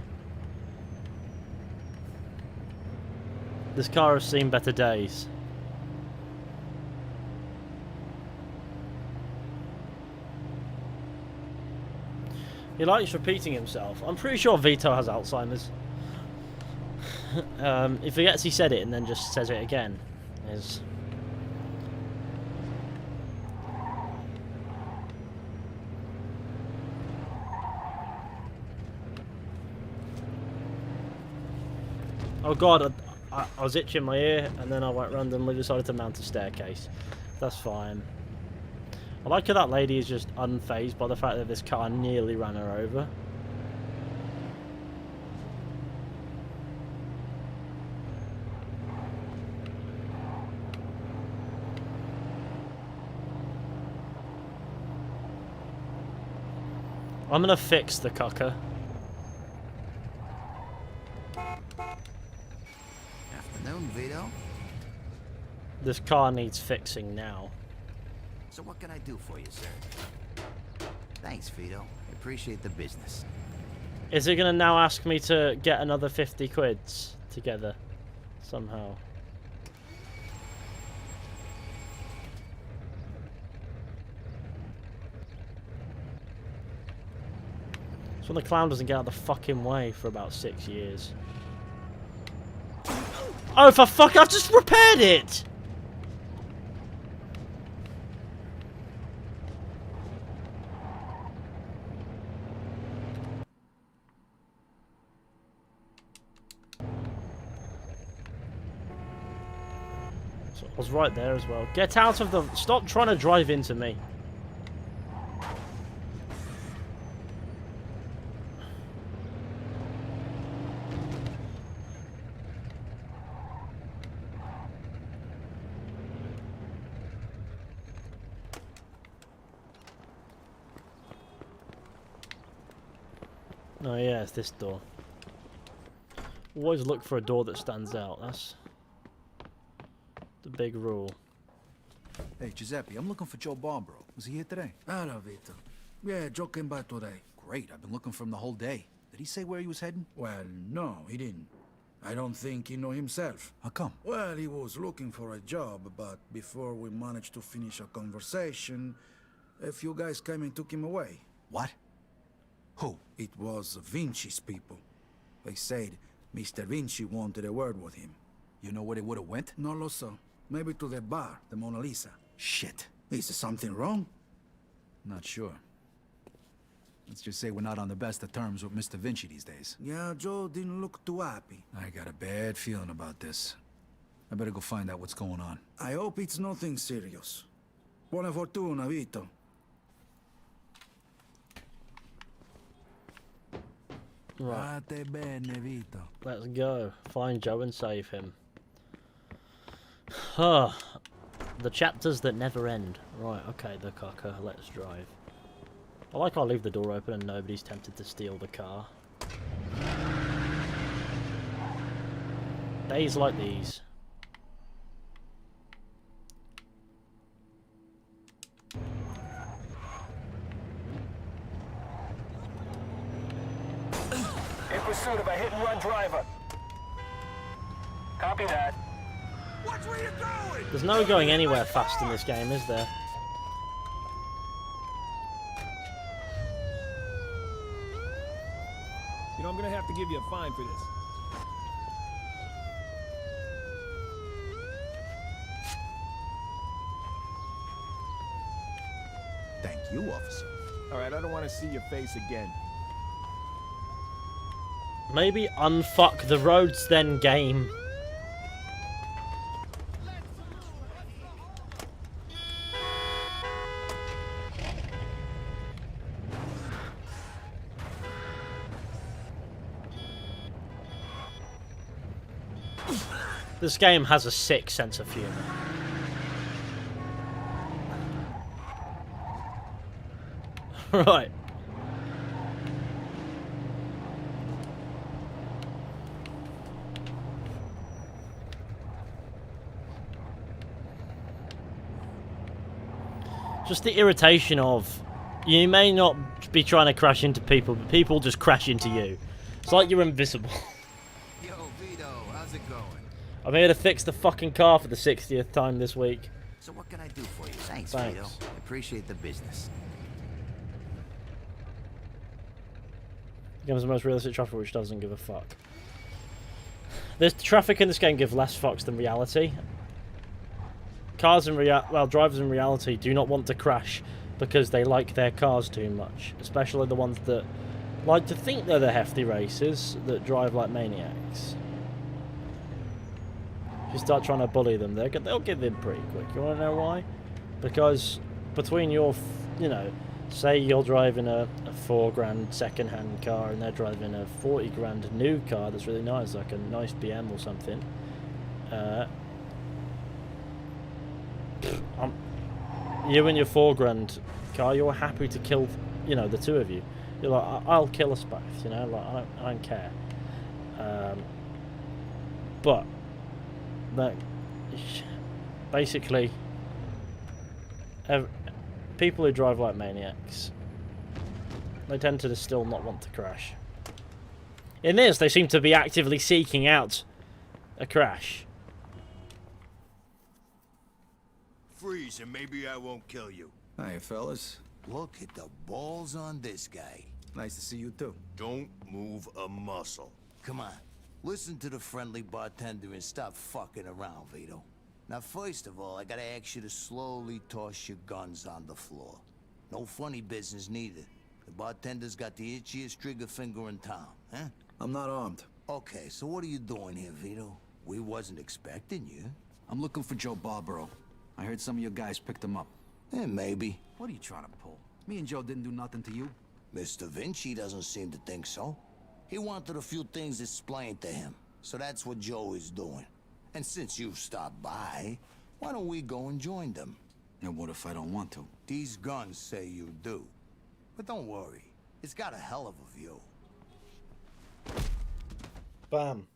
This car has seen better days. He likes repeating himself. I'm pretty sure Vito has Alzheimer's. He forgets he said it and then just says it again. Oh god, I was itching my ear and then I went randomly decided to mount a staircase. That's fine. I like how that lady is just unfazed by the fact that this car nearly ran her over. I'm gonna fix the cucker. Afternoon, Vito. This car needs fixing now. So what can I do for you, sir? Thanks, Vito. I appreciate the business. Is it gonna now ask me to get another 50 quids together somehow? It's when the clown doesn't get out of the fucking way for about 6 years. Oh, for fuck! I've just repaired it! So I was right there as well. Get out of the... Stop trying to drive into me. Oh yeah, it's this door. Always look for a door that stands out. That's the big rule. Hey, Giuseppe, I'm looking for Joe Barbaro. Was he here today? Hello, Vito. Yeah, Joe came by today. Great, I've been looking for him the whole day. Did he say where he was heading? Well, no, he didn't. I don't think he know himself. How come? Well, he was looking for a job, but before we managed to finish a conversation, a few guys came and took him away. What? Who? It was Vinci's people. They said Mr. Vinci wanted a word with him. You know where they would have went? No lo so. Maybe to the bar, the Mona Lisa. Shit. Is something wrong? Not sure. Let's just say we're not on the best of terms with Mr. Vinci these days. Yeah, Joe didn't look too happy. I got a bad feeling about this. I better go find out what's going on. I hope it's nothing serious. Buona fortuna, Vito. Right. State bene, Vito. Let's go. Find Joe and save him. Ah, the chapters that never end. Right, okay, the cocker. Let's drive. I like I'll leave the door open and nobody's tempted to steal the car. Days like these. In pursuit of a hit-and-run driver. Copy that. Watch where you're going! There's no going anywhere fast in this game, is there? You know, I'm gonna have to give you a fine for this. Thank you, officer. All right, I don't want to see your face again. Maybe unfuck the roads then, game. This game has a sick sense of humour. Right. Just the irritation of, you may not be trying to crash into people, but people just crash into you. It's like you're invisible. Yo, Vito, how's it going? I'm here to fix the fucking car for the 60th time this week. So what can I do for you? Thanks. Vito. Appreciate the business. Becomes the most realistic traffic which doesn't give a fuck. There's traffic in this game give less fucks than reality. Drivers in reality do not want to crash because they like their cars too much. Especially the ones that like to think they're the hefty racers that drive like maniacs. If you start trying to bully them, they'll give in pretty quick. You want to know why? Because between your, say you're driving a $4,000 second-hand car and they're driving a $40,000 new car that's really nice, like a nice BM or something. You and your $4,000 car, you're happy to kill, the two of you. You're like, I'll kill us both, like I don't care. But that basically, people who drive like maniacs, they tend to still not want to crash. In this, they seem to be actively seeking out a crash. Freeze, and maybe I won't kill you. Hey, fellas. Look at the balls on this guy. Nice to see you, too. Don't move a muscle. Come on. Listen to the friendly bartender and stop fucking around, Vito. Now, first of all, I gotta ask you to slowly toss your guns on the floor. No funny business, neither. The bartender's got the itchiest trigger finger in town, huh? I'm not armed. Okay, so what are you doing here, Vito? We wasn't expecting you. I'm looking for Joe Barbaro. I heard some of your guys picked him up. Maybe. What are you trying to pull? Me and Joe didn't do nothing to you. Mr. Vinci doesn't seem to think so. He wanted a few things explained to him. So that's what Joe is doing. And since you've stopped by, why don't we go and join them? And what if I don't want to? These guns say you do. But don't worry. It's got a hell of a view. Bam.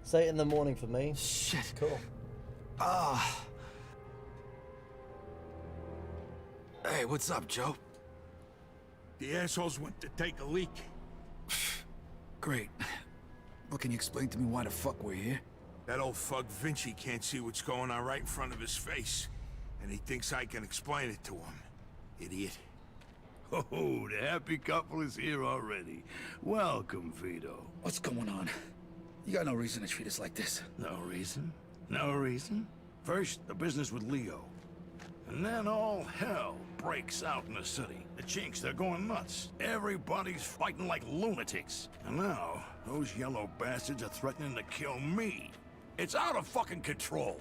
It's 8 in the morning for me. Shit. Cool. Ah. Hey, what's up, Joe? The assholes went to take a leak. Great. Well, can you explain to me why the fuck we're here? That old fuck Vinci can't see what's going on right in front of his face. And he thinks I can explain it to him. Idiot. Oh, the happy couple is here already. Welcome, Vito. What's going on? You got no reason to treat us like this. No reason? No reason? First, the business with Leo. And then all hell breaks out in the city. The chinks, they're going nuts. Everybody's fighting like lunatics. And now, those yellow bastards are threatening to kill me. It's out of fucking control.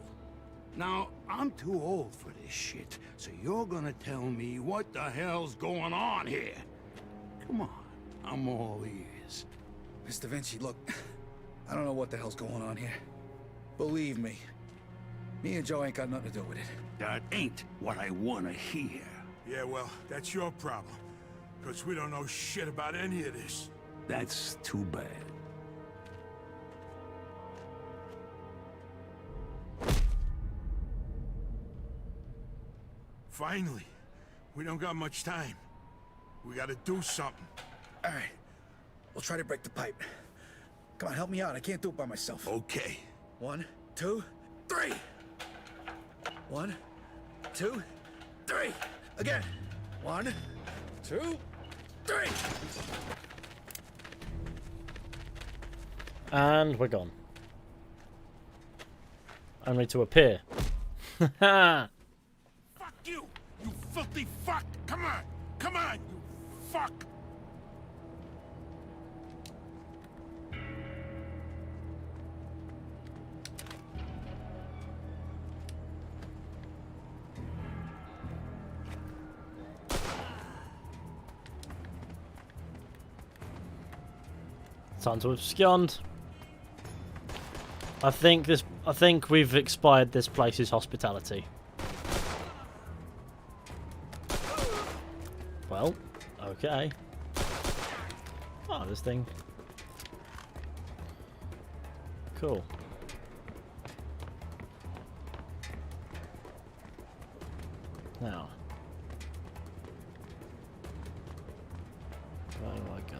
Now, I'm too old for this shit, so you're gonna tell me what the hell's going on here. Come on, I'm all ears. Mr. Vinci, look, I don't know what the hell's going on here. Believe me, me and Joe ain't got nothing to do with it. That ain't what I wanna hear. Yeah, well, that's your problem. Because we don't know shit about any of this. That's too bad. Finally. We don't got much time. We gotta do something. All right, we'll try to break the pipe. Come on, help me out. I can't do it by myself. Okay. 1, 2, 3. 1, 2, 3. Again. 1, 2, 3. And we're gone. Only to appear. Ha! Fuck you! You filthy fuck! Come on! Come on, you fuck! Time to abscond. I think we've expired this place's hospitality. Well, okay. Oh, this thing. Cool. Now. Where do I go?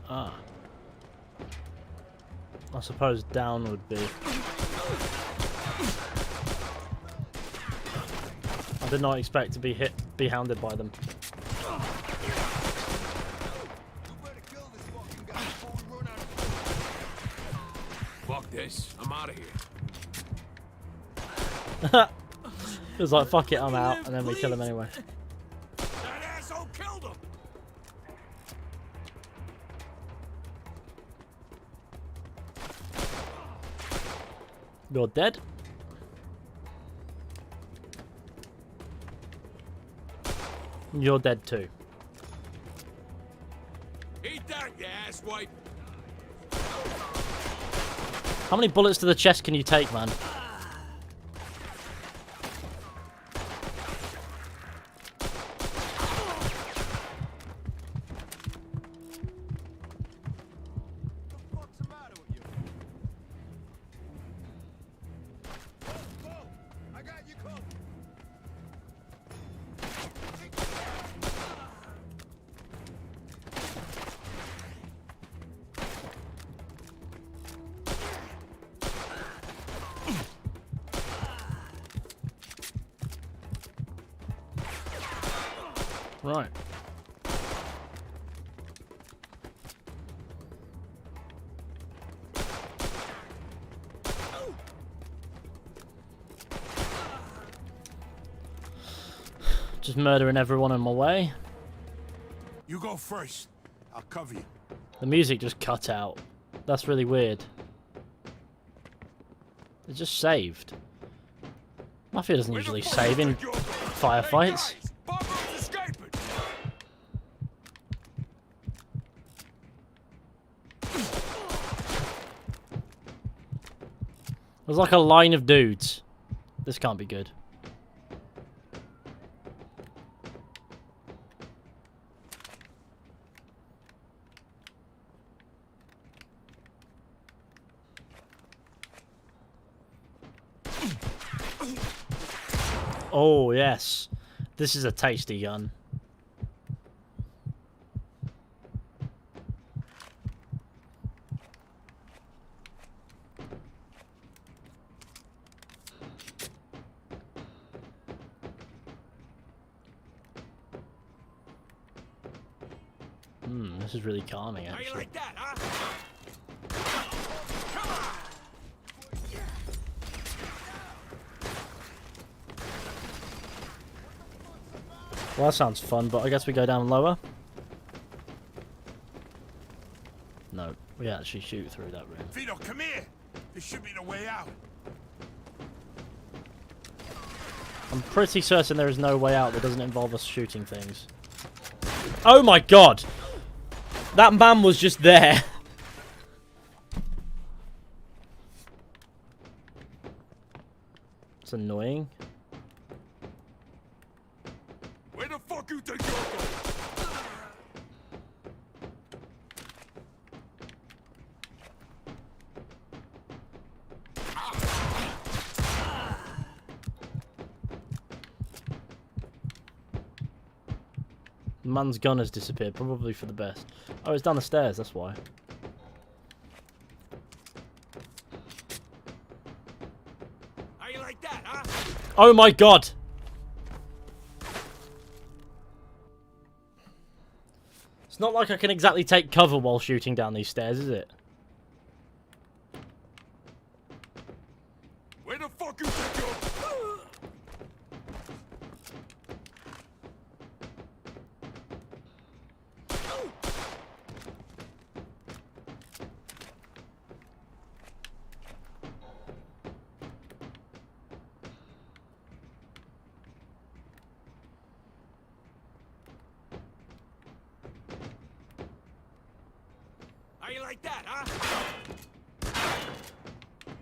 Ah. I suppose down would be. I did not expect to be hounded by them. Fuck this. I'm out of here. It was like, fuck it, I'm out, and then we kill him anyway. That asshole killed him! You're dead. You're dead too. Eat that, you asswipe! How many bullets to the chest can you take, man? Right. Just murdering everyone in my way. You go first. I'll cover you. The music just cut out. That's really weird. It just saved. Mafia doesn't usually save in firefights. There's like a line of dudes. This can't be good. Oh, yes. This is a tasty gun. This is really calming, actually. How you like that, huh? Well, that sounds fun, but I guess we go down lower. No, we actually shoot through that room. Vito, come here. This should be the way out. I'm pretty certain there is no way out that doesn't involve us shooting things. Oh my god! That man was just there. It's annoying. Where the fuck you think you're going? The man's gun has disappeared, probably for the best. Oh, it's down the stairs, that's why. How you like that, huh? Oh my god! It's not like I can exactly take cover while shooting down these stairs, is it? Where the fuck you think you're going? How you like that, huh?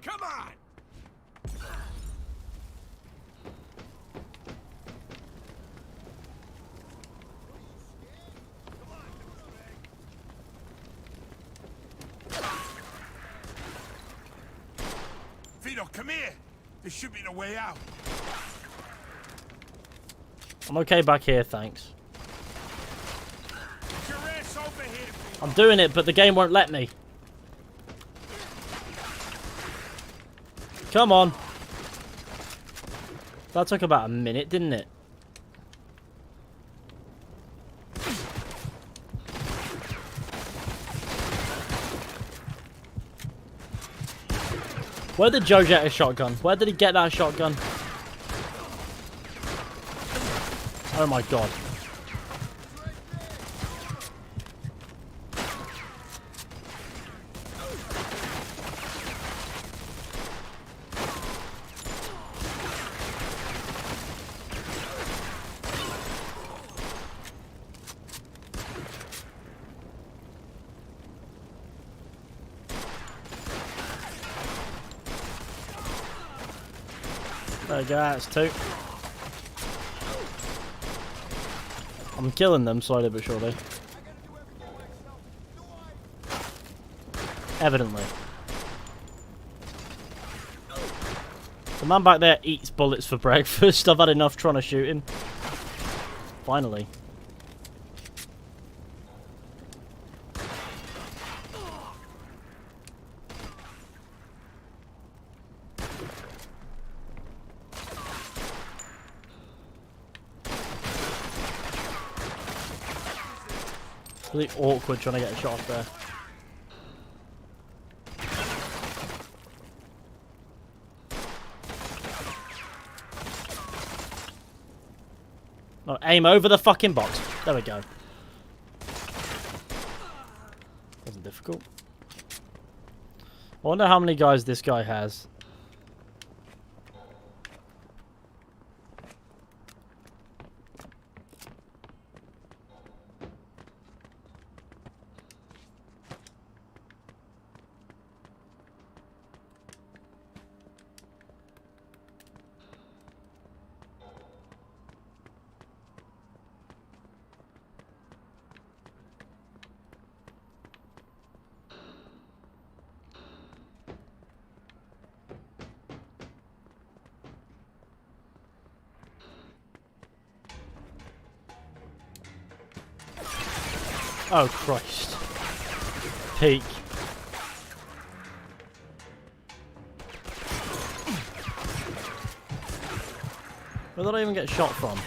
Come on! Vito, come here! This should be the way out. I'm okay back here, thanks. Get your ass over here, Vito. I'm doing it, but the game won't let me. Come on. That took about a minute, didn't it? Where did Joe get a shotgun? Where did he get that shotgun? Oh my god. There we go, that's two. I'm killing them slowly but surely. Evidently. The man back there eats bullets for breakfast. I've had enough trying to shoot him. Finally. Really awkward trying to get a shot off there. No, aim over the fucking box. There we go. Wasn't difficult. I wonder how many guys this guy has. Oh, Christ. Peek. Where did I even get shot from?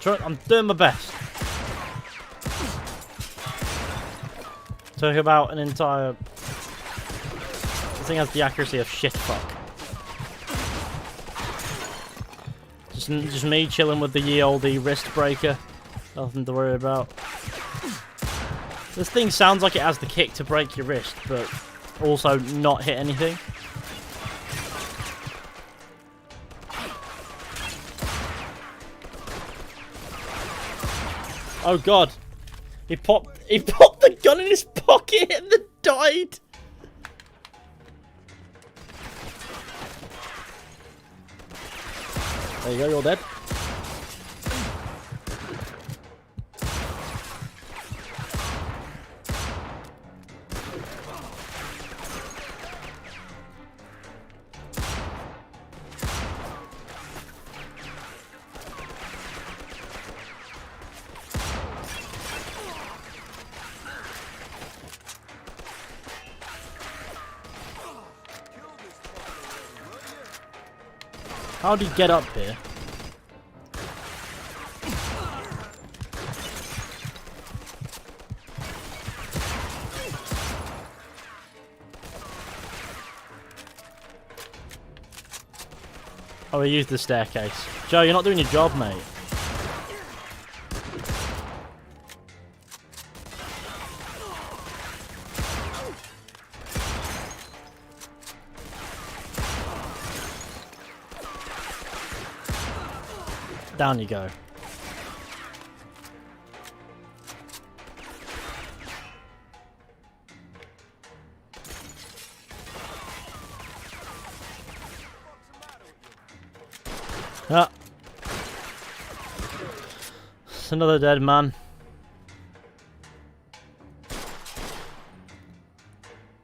I'm doing my best. Took about an entire... This thing has the accuracy of shit fuck. Just me chilling with the ye olde wrist breaker. Nothing to worry about. This thing sounds like it has the kick to break your wrist, but also not hit anything. Oh god. He popped the gun in his pocket and then died. There you go, you're dead. How'd he get up here? Oh, he used the staircase. Joe, you're not doing your job, mate. Down you go. Ah. It's another dead man.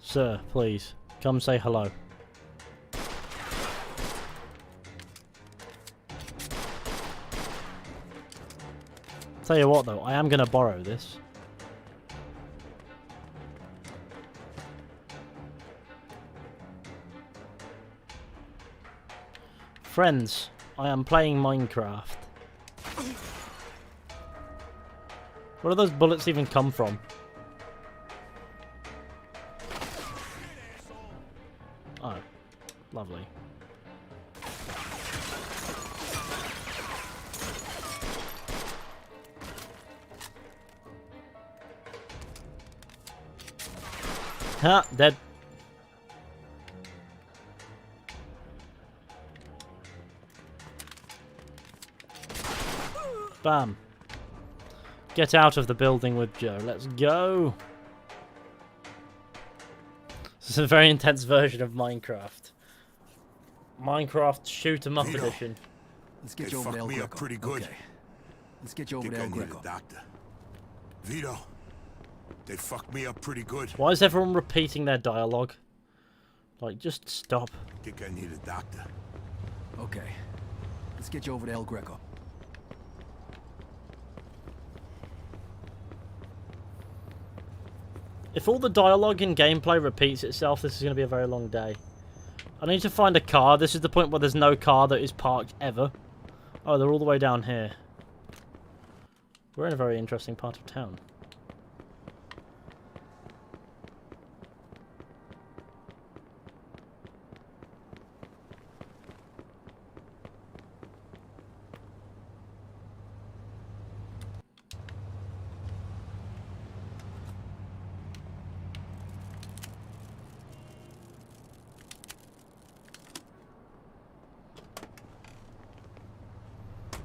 Sir, please, come say hello. Tell you what though, I am gonna borrow this. Friends, I am playing Minecraft. Where do those bullets even come from? Oh, lovely. Ha, dead. Bam. Get out of the building with Joe. Let's go. This is a very intense version of Minecraft. Minecraft shoot 'em up edition. Let's get you over to El Greco. Pretty good. Okay. Let's get you over to El Greco. Doctor. Vito. They fucked me up pretty good. Why is everyone repeating their dialogue? Like, just stop. Think I need a doctor. Okay. Let's get you over to El Greco. If all the dialogue and gameplay repeats itself, this is going to be a very long day. I need to find a car. This is the point where there's no car that is parked ever. Oh, they're all the way down here. We're in a very interesting part of town.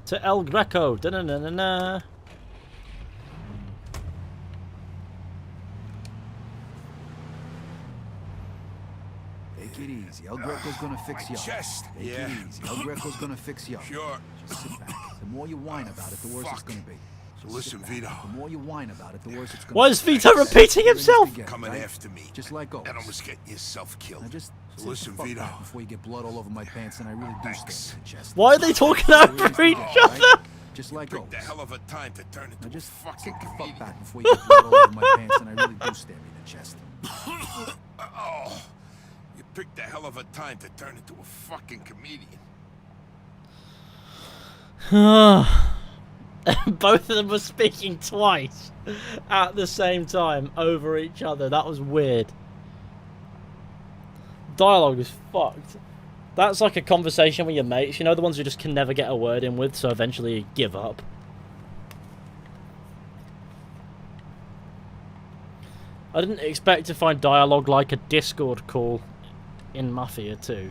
To El Greco. Da-na-na-na-na. Take it easy. El Greco's gonna fix you. Chest. Take it easy. El Greco's gonna fix you. Sure. Just sit back. The more you whine about it, the worse it's gonna be. So listen, Vito. The more you whine about it, the worse it's gonna be. Why is Vito repeating himself? Coming after me. Just like always. And almost getting yourself killed. Now just So listen, sit the fuck Vito. back before you get blood all over my pants, and I really do stab in the chest. Why are they talking over each other? Just like Picked always. a hell of a time to turn into Now a just fucking sit the fuck comedian. back before you get blood all over my pants, and I really do stab you in the chest. Oh, you picked a hell of a time to turn into a fucking comedian. Both of them were speaking twice at the same time over each other. That was weird. Dialogue is fucked. That's like a conversation with your mates, you know, the ones who just can never get a word in with, so eventually you give up. I didn't expect to find dialogue like a Discord call in Mafia 2.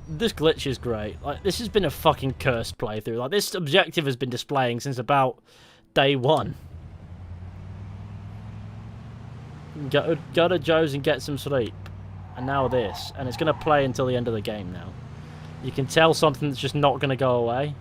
This glitch is great. Like, this has been a fucking cursed playthrough. Like, this objective has been displaying since about day 1. Go to Joe's and get some sleep. And now this. And it's going to play until the end of the game now. You can tell something that's just not going to go away.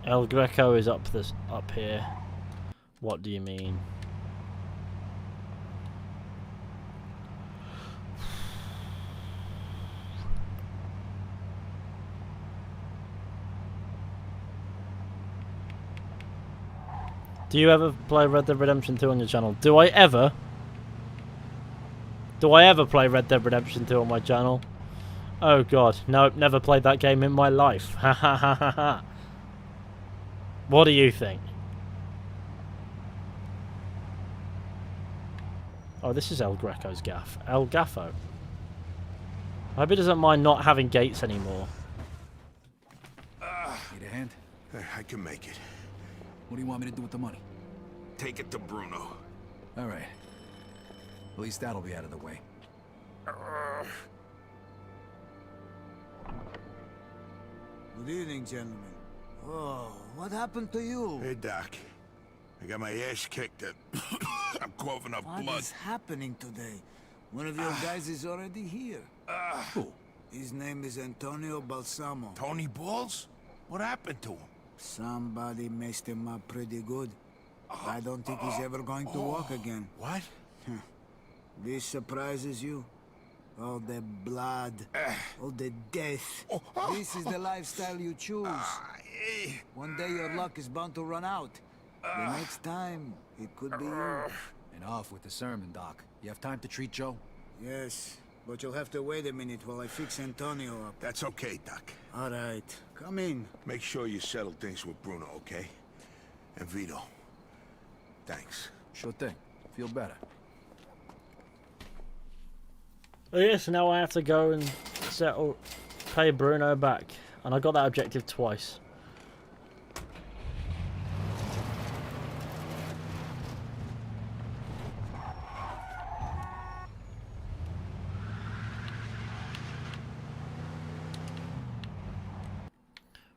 El Greco is up here. What do you mean? Do you ever play Red Dead Redemption 2 on your channel? Do I ever? Do I ever play Red Dead Redemption 2 on my channel? Oh god, nope, never played that game in my life. Ha ha ha ha ha. What do you think? Oh, this is El Greco's gaff. El Gaffo. I hope he doesn't mind not having gates anymore. Need a hand? I can make it. What do you want me to do with the money? Take it to Bruno. All right. At least that'll be out of the way. Good evening, gentlemen. Oh, what happened to you? Hey, Doc. I got my ass kicked. I'm coughing up blood. What is happening today? One of your guys is already here. Who? His name is Antonio Balsamo. Tony Balls? What happened to him? Somebody messed him up pretty good. I don't think he's ever going to walk again. What? This surprises you? All the blood, all the death. This is the lifestyle you choose. One day your luck is bound to run out. The next time, it could be you. Enough with the sermon, Doc. You have time to treat Joe? Yes, but you'll have to wait a minute while I fix Antonio up. That's okay, Doc. All right, come in. Make sure you settle things with Bruno, okay? And Vito. Thanks. Sure thing. Feel better. Oh yeah, so now I have to go and pay Bruno back. And I got that objective twice.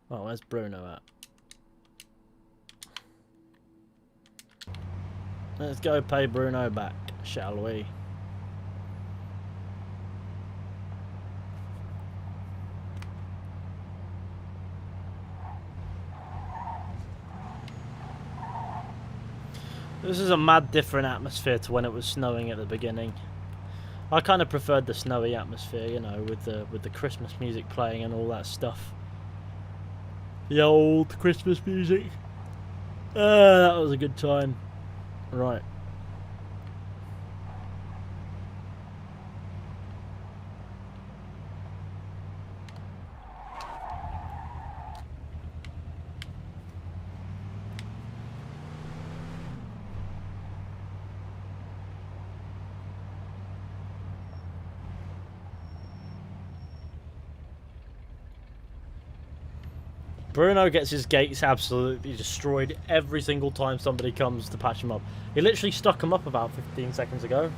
Well, where's Bruno at? Let's go pay Bruno back, shall we? This is a mad different atmosphere to when it was snowing at the beginning. I kind of preferred the snowy atmosphere, you know, with the Christmas music playing and all that stuff. The old Christmas music. That was a good time. Right. Bruno gets his gates absolutely destroyed every single time somebody comes to patch him up. He literally stuck him up about 15 seconds ago.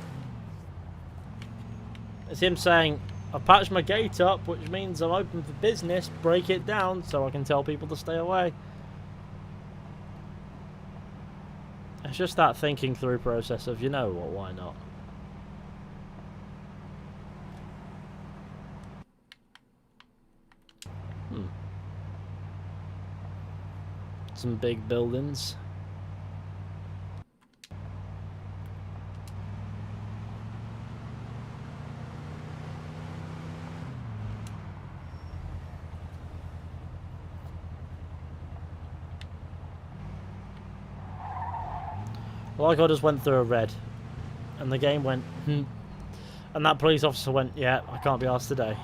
It's him saying, I've patched my gate up, which means I'm open for business, break it down so I can tell people to stay away. It's just that thinking through process of, you know what, why not? Some big buildings. Like I just went through a red, and the game went, and that police officer went, yeah, I can't be asked today.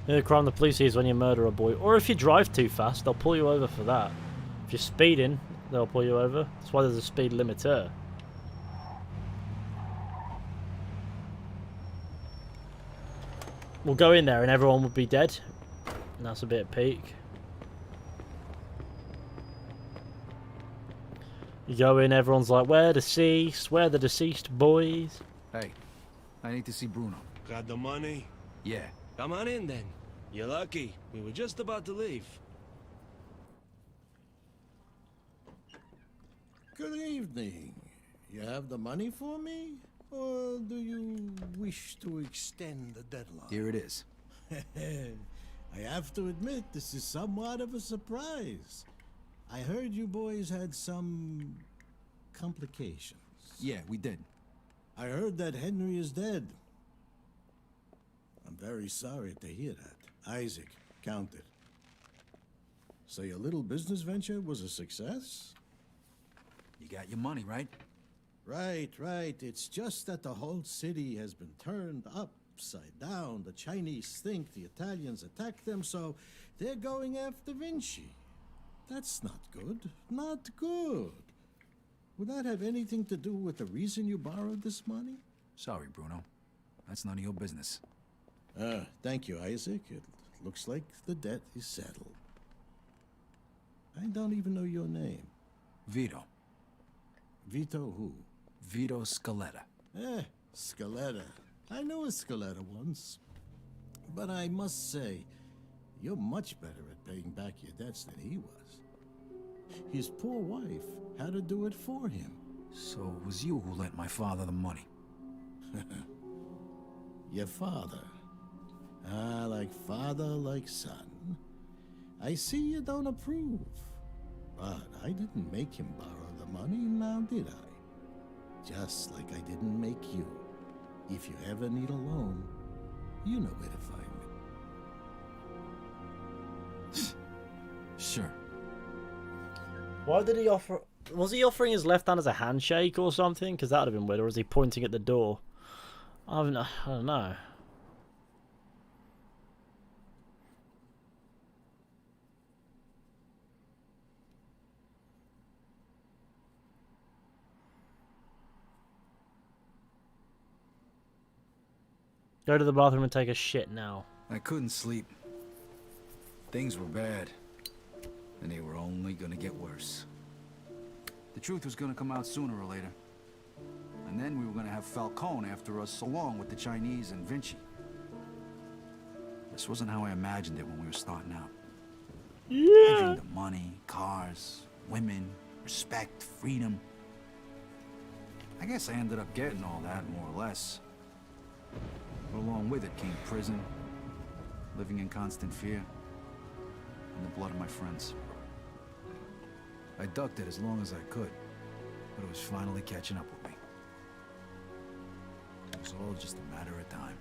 The crime the police see is when you murder a boy, or if you drive too fast, they'll pull you over for that. If you're speeding, they'll pull you over. That's why there's a speed limiter. We'll go in there and everyone will be dead. And that's a bit peak. You go in, everyone's like, where deceased? Where the deceased boys? Hey, I need to see Bruno. Got the money? Yeah. Come on in then. You're lucky. We were just about to leave. Good evening. You have the money for me? Or do you wish to extend the deadline? Here it is. I have to admit, this is somewhat of a surprise. I heard you boys had some complications. Yeah, we did. I heard that Henry is dead. I'm very sorry to hear that. Isaac, count it. So your little business venture was a success? You got your money, right? Right, right. It's just that the whole city has been turned upside down. The Chinese think the Italians attacked them, so they're going after Vinci. That's not good. Not good. Would that have anything to do with the reason you borrowed this money? Sorry, Bruno. That's none of your business. Thank you, Isaac. It looks like the debt is settled. I don't even know your name. Vito. Vito who? Vito Scaletta. Scaletta. I knew a Scaletta once. But I must say, you're much better at paying back your debts than he was. His poor wife had to do it for him. So it was you who lent my father the money? Your father. Like father, like son. I see you don't approve. But I didn't make him borrow the money, now did I? Just like I didn't make you. If you ever need a loan, you know where to find me. Sure. Why did he offer... Was he offering his left hand as a handshake or something? Because that would have been weird. Or was he pointing at the door? I don't know. Go to the bathroom and take a shit now. I couldn't sleep. Things were bad. And they were only gonna get worse. The truth was gonna come out sooner or later. And then we were gonna have Falcone after us, along with the Chinese and Vinci. This wasn't how I imagined it when we were starting out. I dreamed of money, cars, women, respect, freedom. I guess I ended up getting all that, more or less. But along with it came prison, living in constant fear, and the blood of my friends. I ducked it as long as I could, but it was finally catching up with me. It was all just a matter of time.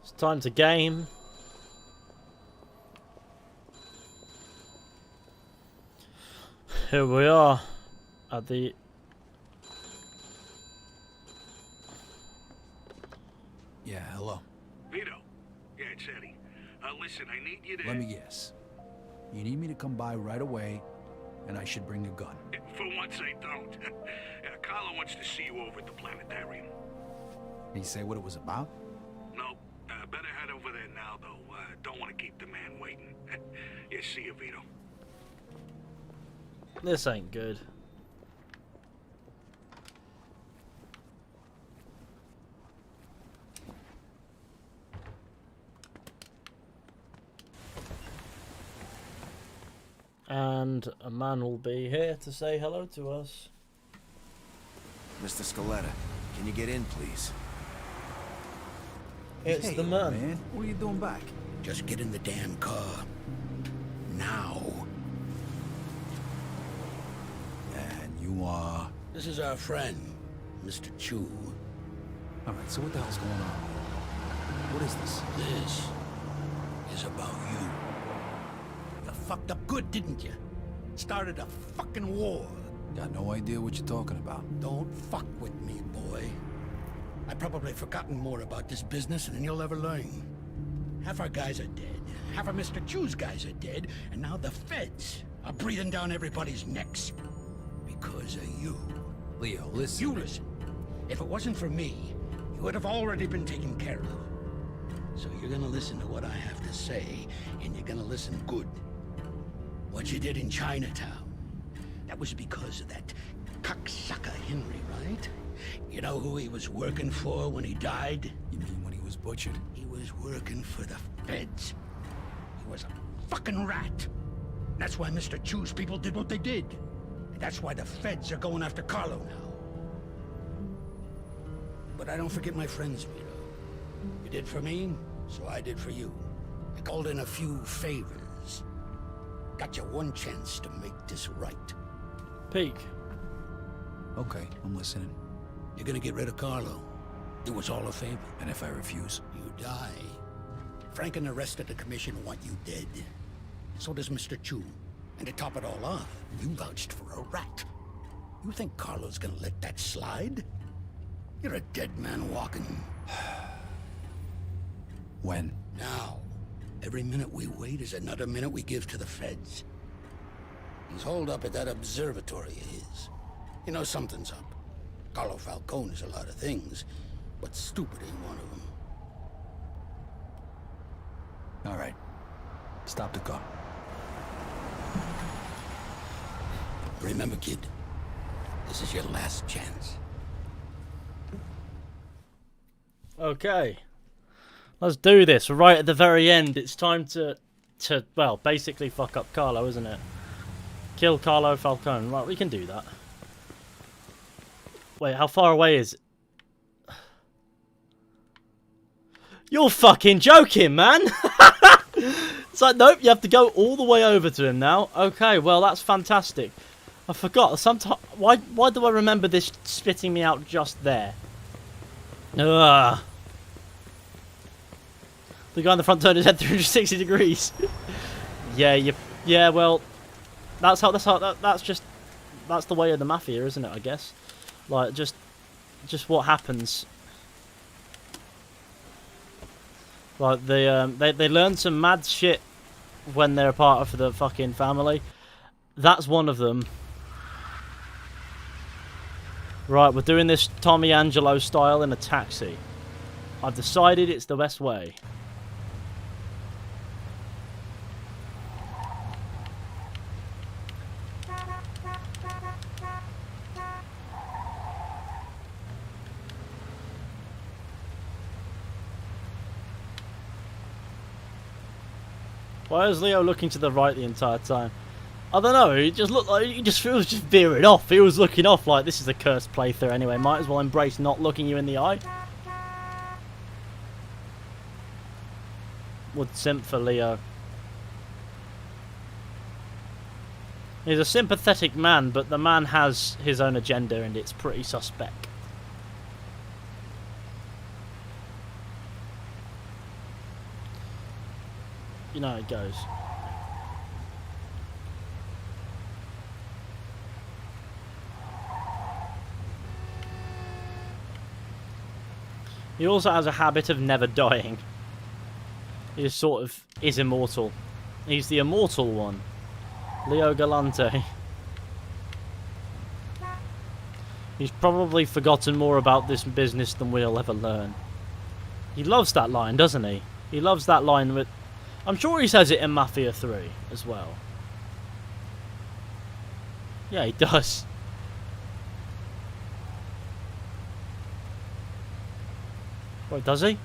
It's time to game. Here we are at the... Yeah, hello. Vito. Yeah, it's Eddie. Listen, I need you to... Let me guess. You need me to come by right away, and I should bring a gun. For once I don't. Carlo wants to see you over at the planetarium. Did he say what it was about? No, better head over there now, though. Don't want to keep the man waiting. Yeah, see you, Vito. This ain't good. And a man will be here to say hello to us. Mr. Scaletta, can you get in, please? It's Hey, the man. Man, what are you doing back? Just get in the damn car. Now. And you are... This is our friend, Mr. Chu. Alright, so what the hell's going on? What is this? This is about you. You fucked up good, didn't you? Started a fucking war. Got no idea what you're talking about. Don't fuck with me, boy. I've probably forgotten more about this business than you'll ever learn. Half our guys are dead. Half of Mr. Chu's guys are dead. And now the feds are breathing down everybody's necks. Because of you. Leo, listen. You listen. If it wasn't for me, you would have already been taken care of. So you're gonna listen to what I have to say, and you're gonna listen good. What you did in Chinatown, that was because of that cocksucker Henry, right? You know who he was working for when he died? You mean when he was butchered? He was working for the feds. He was a fucking rat. That's why Mr. Chu's people did what they did. And that's why the feds are going after Carlo now. But I don't forget my friends, Vito. You did for me, so I did for you. I called in a few favors. Got you one chance to make this right. Peek. Okay, I'm listening. You're gonna get rid of Carlo. Do us all a favor. And if I refuse? You die. Frank and the rest of the commission want you dead. So does Mr. Chu. And to top it all off, you vouched for a rat. You think Carlo's gonna let that slide? You're a dead man walking. When? Now. Every minute we wait is another minute we give to the feds. He's holed up at that observatory of his. You know something's up. Carlo Falcone is a lot of things, but stupid ain't one of them. All right. Stop the car. Remember, kid, this is your last chance. Okay. Let's do this. Right at the very end, it's time to well, basically fuck up Carlo, isn't it? Kill Carlo Falcone. Right, we can do that. Wait, how far away is it? You're fucking joking, man! It's like, nope, you have to go all the way over to him now. Okay, well, that's fantastic. I forgot. Sometimes, why do I remember this spitting me out just there? Ugh. The guy in the front turned his head 360 degrees. Yeah, well, that's the way of the Mafia, isn't it? I guess, like, just what happens. Like, they learn some mad shit when they're a part of the fucking family. That's one of them. Right, we're doing this Tommy Angelo style in a taxi. I've decided it's the best way. Why is Leo looking to the right the entire time? I don't know, it just looked like he just feels just veering off. He was looking off like this is a cursed playthrough anyway. Might as well embrace not looking you in the eye. Would simp for Leo. He's a sympathetic man, but the man has his own agenda and it's pretty suspect. You know how it goes. He also has a habit of never dying. He just sort of is immortal. He's the immortal one. Leo Galante. He's probably forgotten more about this business than we'll ever learn. He loves that line, doesn't he? He loves that line with... I'm sure he says it in Mafia 3 as well. Yeah, he does. Wait, does he?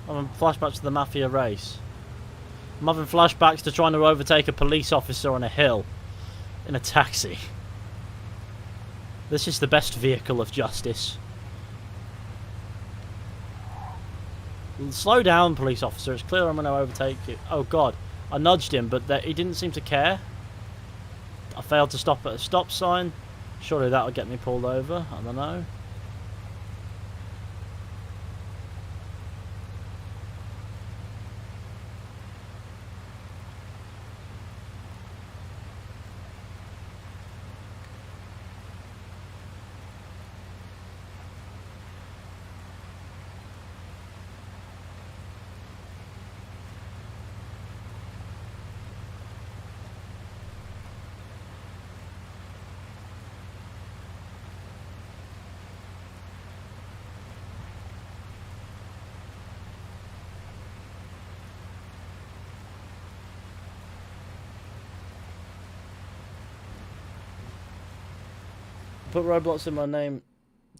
I'm having flashbacks to the Mafia race. I'm having flashbacks to trying to overtake a police officer on a hill in a taxi. This is the best vehicle of justice. Slow down, police officer. It's clear I'm going to overtake you. Oh god. I nudged him, but he didn't seem to care. I failed to stop at a stop sign. Surely that would get me pulled over. I don't know. Put Roblox in my name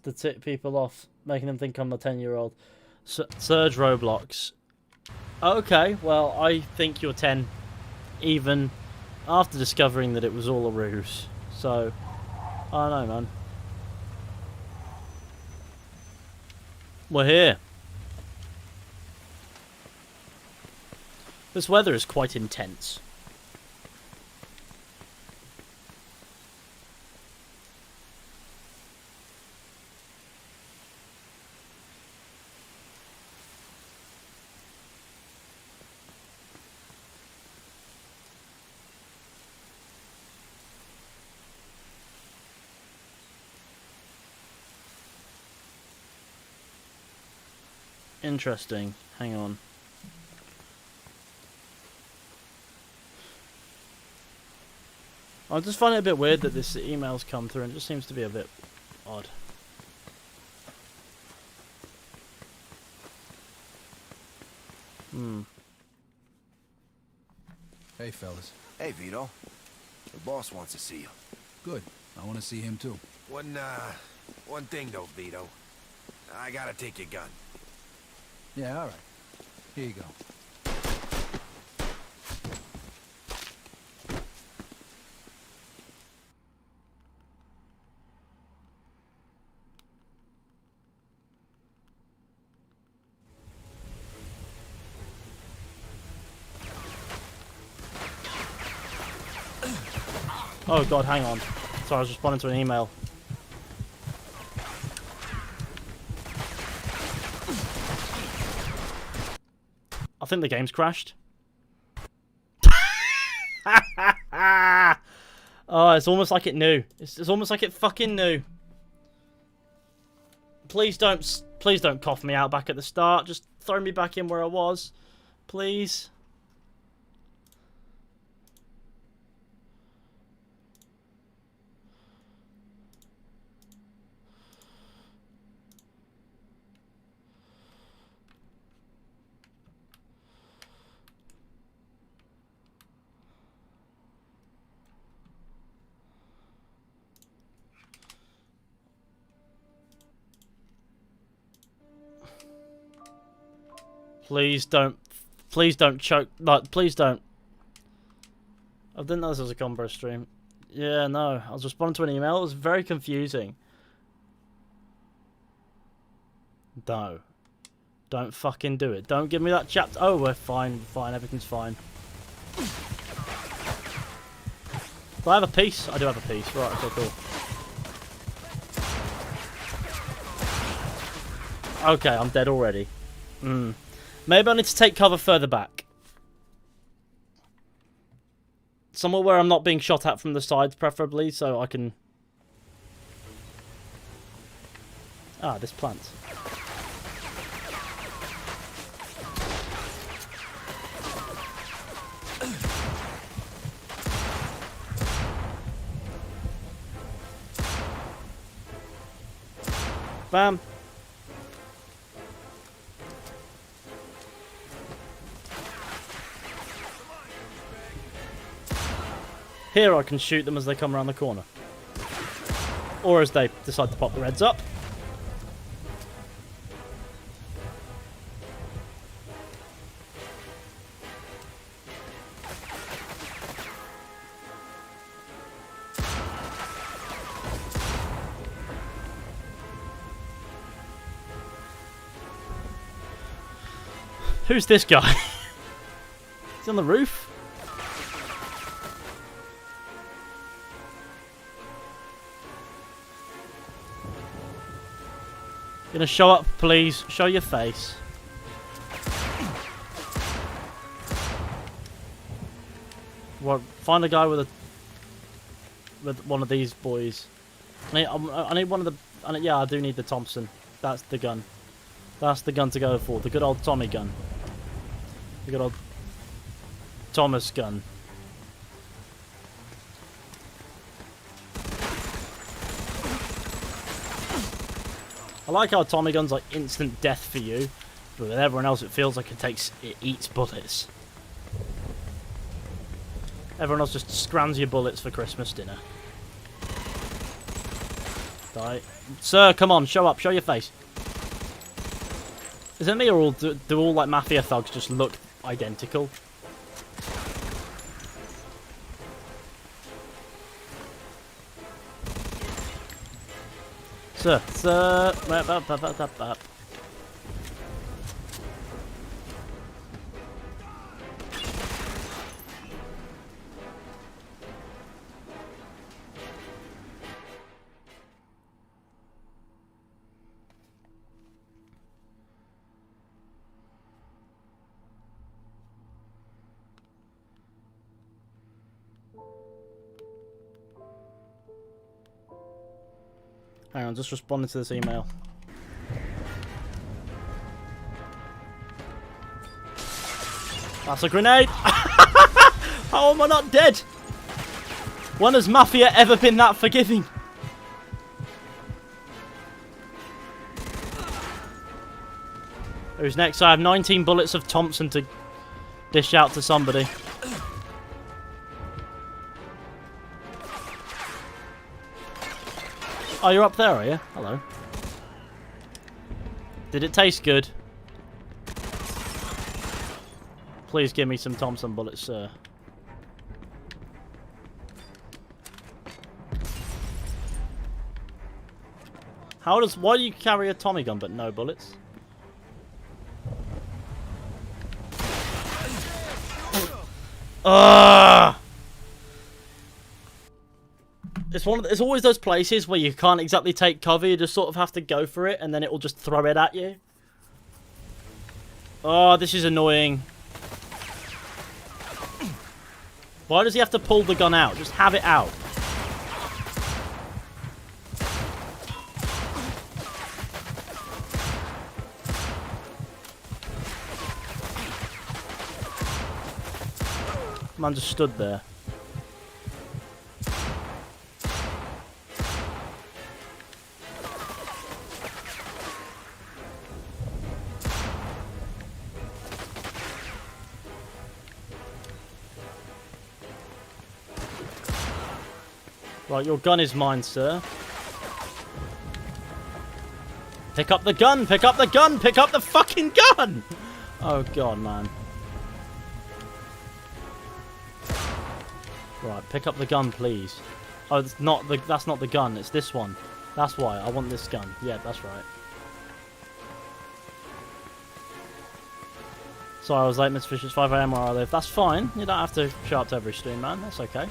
to tip people off, making them think I'm a 10-year-old. Surge Roblox. Okay, well, I think you're 10, even after discovering that it was all a ruse. So, I don't know, man. We're here. This weather is quite intense. Interesting. Hang on. I just find it a bit weird that this email's come through and it just seems to be a bit odd. Hey, fellas. Hey, Vito. The boss wants to see you. Good. I want to see him, too. One thing, though, Vito. I gotta take your gun. Yeah, all right. Here you go. Oh god, hang on. Sorry, I was responding to an email. I think the game's crashed. Oh, it's almost like it knew. It's almost like it fucking knew. Please don't cough me out back at the start. Just throw me back in where I was. Please. Please don't choke. Like, please don't. I didn't know this was a combo stream. Yeah, no. I was responding to an email. It was very confusing. No. Don't fucking do it. Don't give me that chapter. Oh, we're fine. Fine. Everything's fine. Do I have a piece? I do have a piece. Right, okay, cool. Okay, I'm dead already. Maybe I need to take cover further back. Somewhere where I'm not being shot at from the sides, preferably, so I can... Ah, this plant. Bam. Here I can shoot them as they come around the corner. Or as they decide to pop their heads up. Who's this guy? He's on the roof? Gonna show up, please. Show your face. Well, find a guy with one of these boys. I need one of the. Yeah, I do need the Thompson. That's the gun. That's the gun to go for. The good old Tommy gun. The good old Thomas gun. I like how Tommy gun's like instant death for you, but with everyone else it feels like it eats bullets. Everyone else just scrams your bullets for Christmas dinner. Die. Sir, come on, show up, show your face. Is it me or do all like Mafia thugs just look identical? Sir. Hang on, just responding to this email. That's a grenade! How am I not dead? When has Mafia ever been that forgiving? Who's next? I have 19 bullets of Thompson to dish out to somebody. Oh, you're up there, are you? Hello. Did it taste good? Please give me some Thompson bullets, sir. Why do you carry a Tommy gun but no bullets? Ugh! It's always those places where you can't exactly take cover, you just sort of have to go for it, and then it will just throw it at you. Oh, this is annoying. Why does he have to pull the gun out? Just have it out. Man just stood there. Right, your gun is mine, sir. Pick up the gun! Pick up the gun! Pick up the fucking gun! Oh god, man. Right, pick up the gun, please. Oh, it's not the. That's not the gun. It's this one. That's why I want this gun. Yeah, that's right. Sorry, I was late, Mr. Fish. It's 5 AM where I live. That's fine. You don't have to show up to every stream, man. That's okay.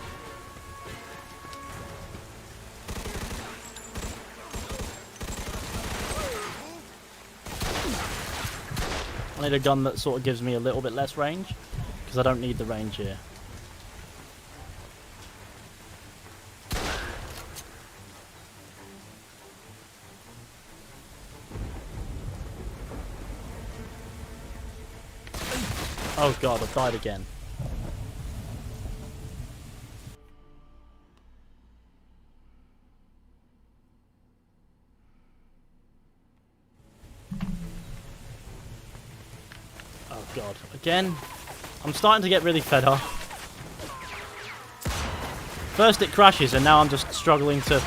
I need a gun that sort of gives me a little bit less range, because I don't need the range here. Oh god, I've died again. Oh god, again? I'm starting to get really fed up. First it crashes and now I'm just struggling to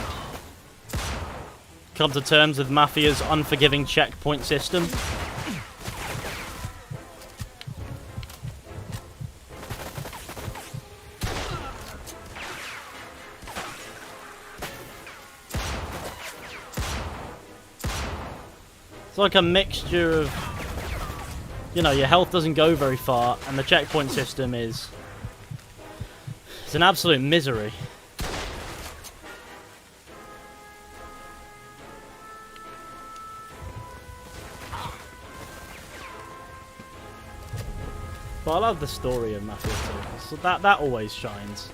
come to terms with Mafia's unforgiving checkpoint system. It's like a mixture of, you know, your health doesn't go very far, and the checkpoint system is... it's an absolute misery. But I love the story of Mafia 2, so that always shines.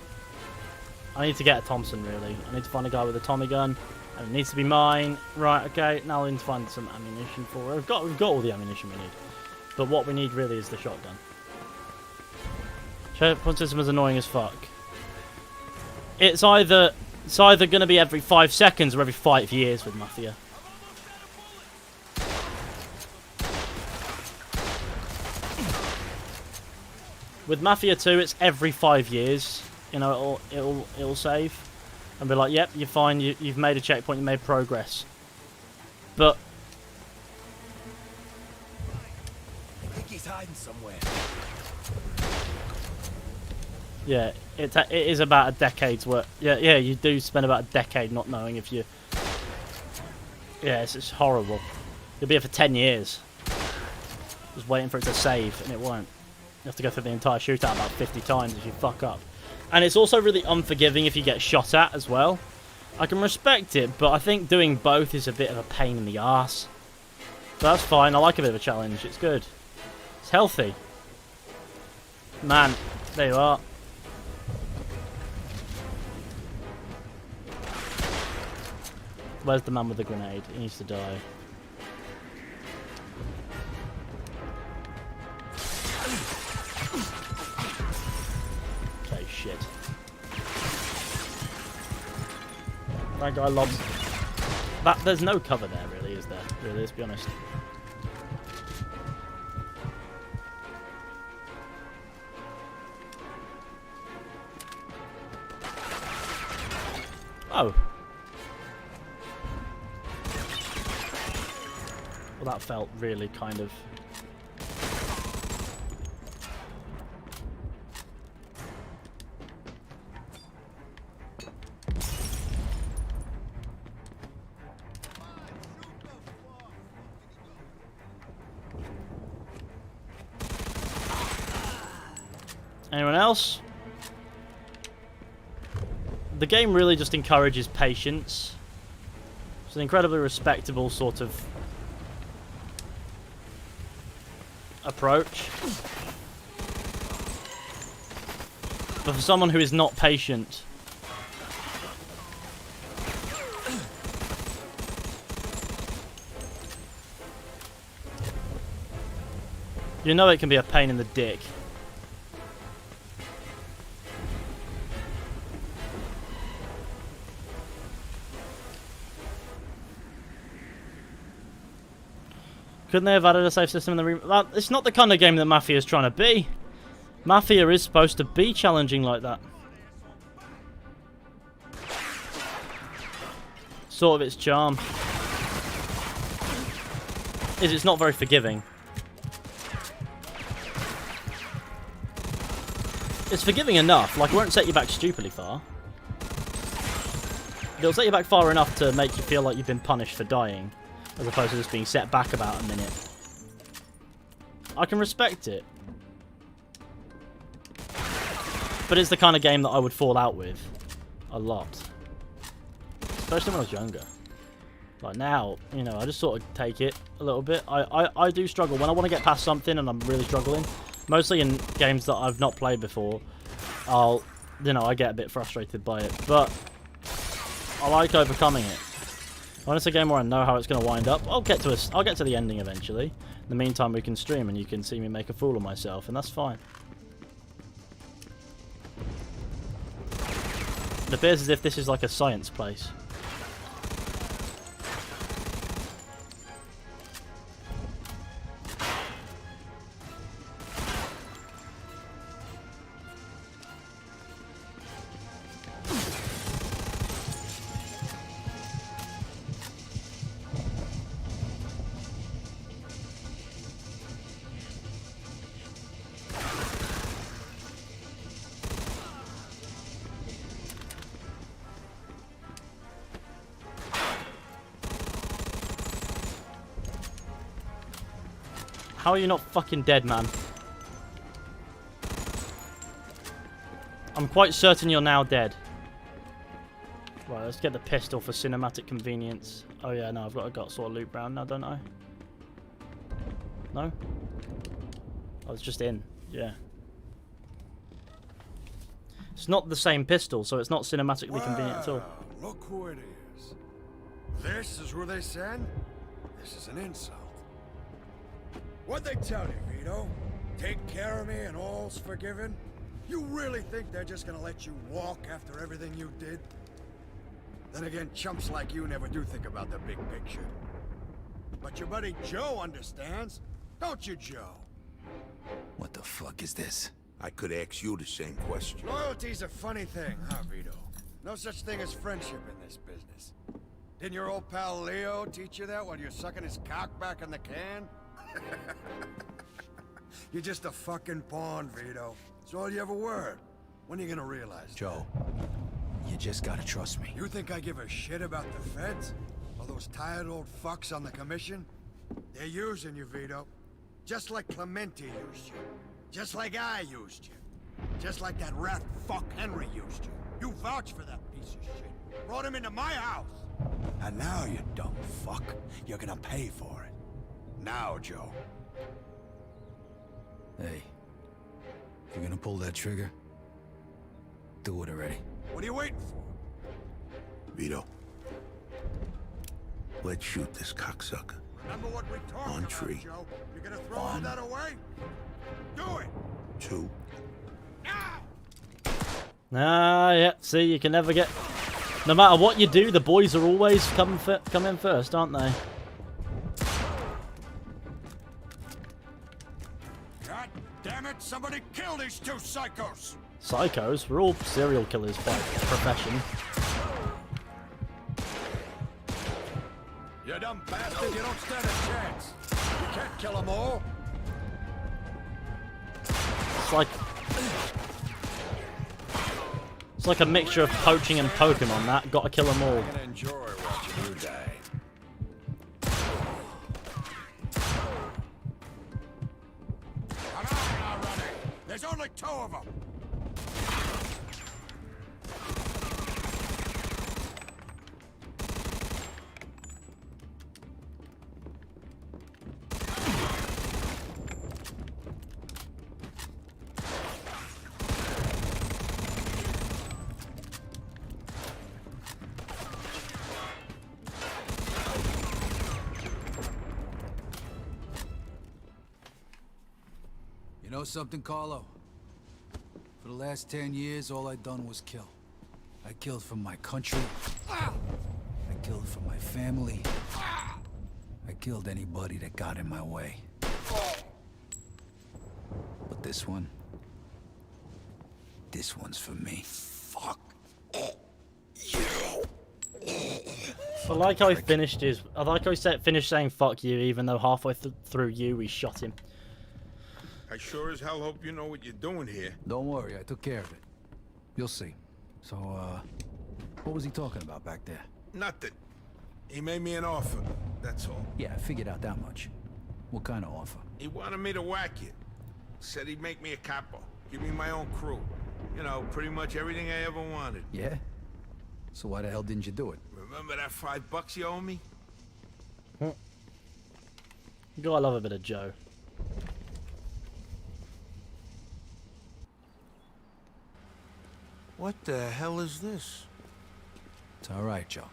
I need to get a Thompson, really. I need to find a guy with a Tommy gun. And it needs to be mine. Right, okay, now I need to find some ammunition for it. We've got all the ammunition we need. But what we need really is the shotgun. Checkpoint system is annoying as fuck. It's either going to be every 5 seconds or every 5 years with Mafia. With Mafia 2, it's every 5 years. You know, it'll save. And be like, yep, you're fine, you've made a checkpoint, you made progress. But... I think he's hiding somewhere. yeah, it is about a decade's worth. Yeah, you do spend about a decade not knowing if you... yeah, it's horrible. You'll be here for 10 years. Just waiting for it to save, and it won't. You have to go through the entire shootout about 50 times if you fuck up. And it's also really unforgiving if you get shot at as well. I can respect it, but I think doing both is a bit of a pain in the arse. But that's fine, I like a bit of a challenge, it's good. It's healthy. Man, there you are. Where's the man with the grenade? He needs to die. Okay, shit. That guy lobs... there's no cover there, really, is there? Really, let's be honest. Oh. Well, that felt really kind of... Anyone else? The game really just encourages patience. It's an incredibly respectable sort of approach. But for someone who is not patient, you know it can be a pain in the dick. Couldn't they have added a save system in the it's not the kind of game that Mafia is trying to be. Mafia is supposed to be challenging like that. Sort of its charm is it's not very forgiving. It's forgiving enough. Like, it won't set you back stupidly far. It'll set you back far enough to make you feel like you've been punished for dying, as opposed to just being set back about a minute. I can respect it. But it's the kind of game that I would fall out with. A lot. Especially when I was younger. Like now, you know, I just sort of take it a little bit. I do struggle. When I want to get past something and I'm really struggling, mostly in games that I've not played before, I get a bit frustrated by it. But I like overcoming it. When it's a game where I know how it's going to wind up, I'll get to the ending eventually. In the meantime, we can stream and you can see me make a fool of myself, and that's fine. It appears as if this is like a science place. How are you not fucking dead, man? I'm quite certain you're now dead. Right, let's get the pistol for cinematic convenience. Oh yeah, no, I've got sort of loop round now, don't I? No? I was just in, yeah. It's not the same pistol, so it's not cinematically convenient at all. Look who it is. This is who they send? This is an insult. What'd they tell you, Vito? Take care of me and all's forgiven? You really think they're just gonna let you walk after everything you did? Then again, chumps like you never do think about the big picture. But your buddy Joe understands, don't you, Joe? What the fuck is this? I could ask you the same question. Loyalty's a funny thing, huh, Vito? No such thing as friendship in this business. Didn't your old pal Leo teach you that while you're sucking his cock back in the can? You're just a fucking pawn, Vito. It's all you ever were. When are you gonna realize Joe, you just gotta trust me. You think I give a shit about the feds? Or those tired old fucks on the commission? They're using you, Vito. Just like Clemente used you. Just like I used you. Just like that rat fuck Henry used you. You vouched for that piece of shit. Brought him into my house. And now, you dumb fuck, you're gonna pay for it. Now, Joe. Hey, if you're gonna pull that trigger, do it already. What are you waiting for? Vito. Let's shoot this cocksucker. Remember what we talked On about, tree. Joe? You're gonna throw all that away? Do it! 2. Ah, yeah, see, you can never get... No matter what you do, the boys are always come in first, aren't they? God damn it, somebody kill these two psychos! Psychos? We're all serial killers by profession. You dumb bastard, you don't stand a chance. You can't kill them all. It's like a mixture of poaching and Pokemon, that. Gotta kill them all. I'm gonna enjoy watching you die. Come on already! There's only 2 of them! You know something, Carlo? For the last 10 years, all I done was kill. I killed for my country. I killed for my family. I killed anybody that got in my way. But this one's for me. Fuck you. I like how he finished his... I like how he finished saying fuck you, even though halfway through you, he shot him. I sure as hell hope you know what you're doing here. Don't worry, I took care of it. You'll see. So, what was he talking about back there? Nothing. He made me an offer, that's all. Yeah, I figured out that much. What kind of offer? He wanted me to whack it. Said he'd make me a capo, give me my own crew. You know, pretty much everything I ever wanted. Yeah? So why the hell didn't you do it? Remember that $5 you owe me? Gotta love a bit of Joe. What the hell is this? It's all right, Joe.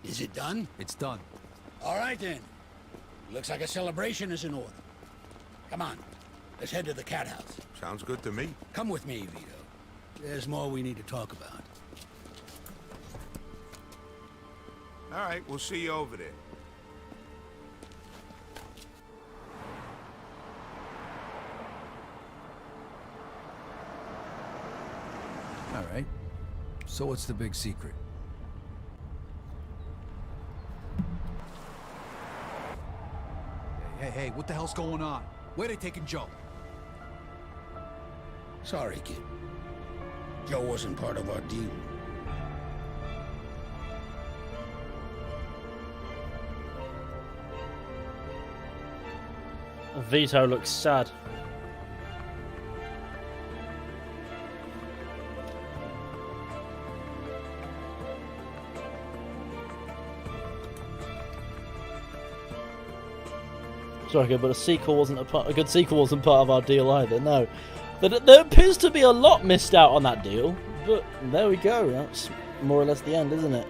Is it done? It's done. All right, then. Looks like a celebration is in order. Come on. Let's head to the cat house. Sounds good to me. Come with me, Vito. There's more we need to talk about. All right, we'll see you over there. All right. So what's the big secret? Hey, what the hell's going on? Where they taking Joe? Sorry, kid. Joe wasn't part of our deal. Vito looks sad. Sorry, but a good sequel wasn't part of our deal either. No, there appears to be a lot missed out on that deal, but there we go. That's more or less the end, isn't it?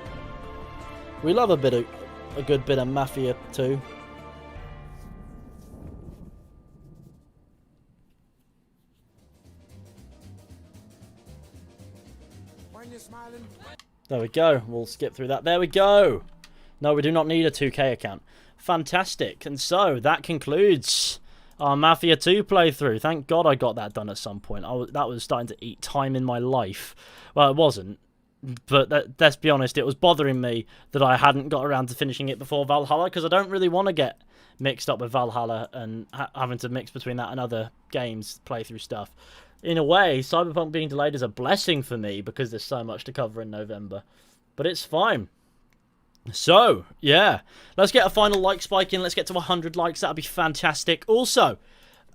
We love a good bit of Mafia too. There we go. We'll skip through that. There we go. No, we do not need a 2K account. Fantastic. And so, that concludes our Mafia 2 playthrough. Thank God I got that done at some point. That was starting to eat time in my life. Well, it wasn't. But let's be honest, it was bothering me that I hadn't got around to finishing it before Valhalla, because I don't really want to get mixed up with Valhalla and having to mix between that and other games, playthrough stuff. In a way, Cyberpunk being delayed is a blessing for me because there's so much to cover in November. But it's fine. So, yeah. Let's get a final like spike in. Let's get to 100 likes. That'd be fantastic. Also,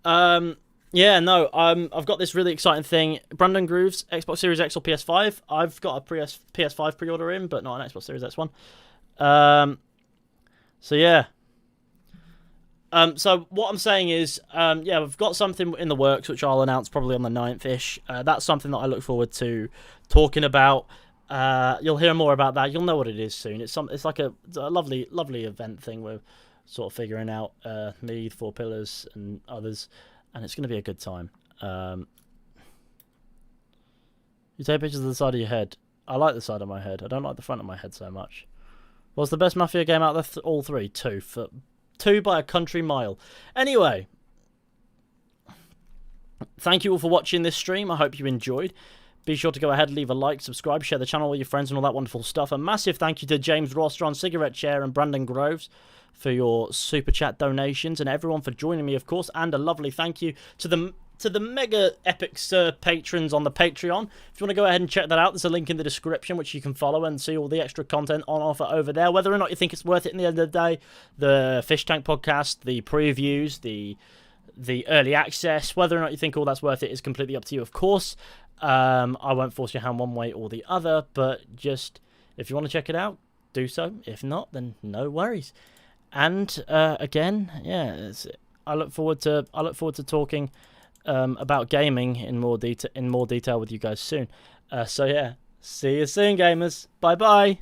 I've got this really exciting thing. Brandon Grooves, Xbox Series X or PS5. I've got a PS5 pre-order in, but not an Xbox Series X one. So, yeah. So what I'm saying is, we've got something in the works, which I'll announce probably on the 9th-ish. That's something that I look forward to talking about. You'll hear more about that. You'll know what it is soon. It's like a lovely event thing. We're sort of figuring out, me, the Four Pillars, and others, and it's going to be a good time. You take pictures of the side of your head. I like the side of my head. I don't like the front of my head so much. What's the best Mafia game out there? All three. Two by a country mile. Anyway, thank you all for watching this stream. I hope you enjoyed. Be sure to go ahead and leave a like, subscribe, share the channel with your friends and all that wonderful stuff. A massive thank you to James Rostron, Cigarette Chair, and Brandon Groves for your super chat donations, and everyone for joining me, of course. And a lovely thank you to the mega epic patrons on the Patreon. If you want to go ahead and check that out, there's a link in the description which you can follow and see all the extra content on offer over there. Whether or not you think it's worth it in the end of the day, the Fish Tank podcast, the previews, the early access, whether or not you think all that's worth it is completely up to you, of course. I won't force your hand one way or the other, but just if you want to check it out, do so. If not, then no worries. And again, yeah, I look forward to talking about gaming in more detail with you guys soon. So yeah, see you soon, gamers. Bye bye.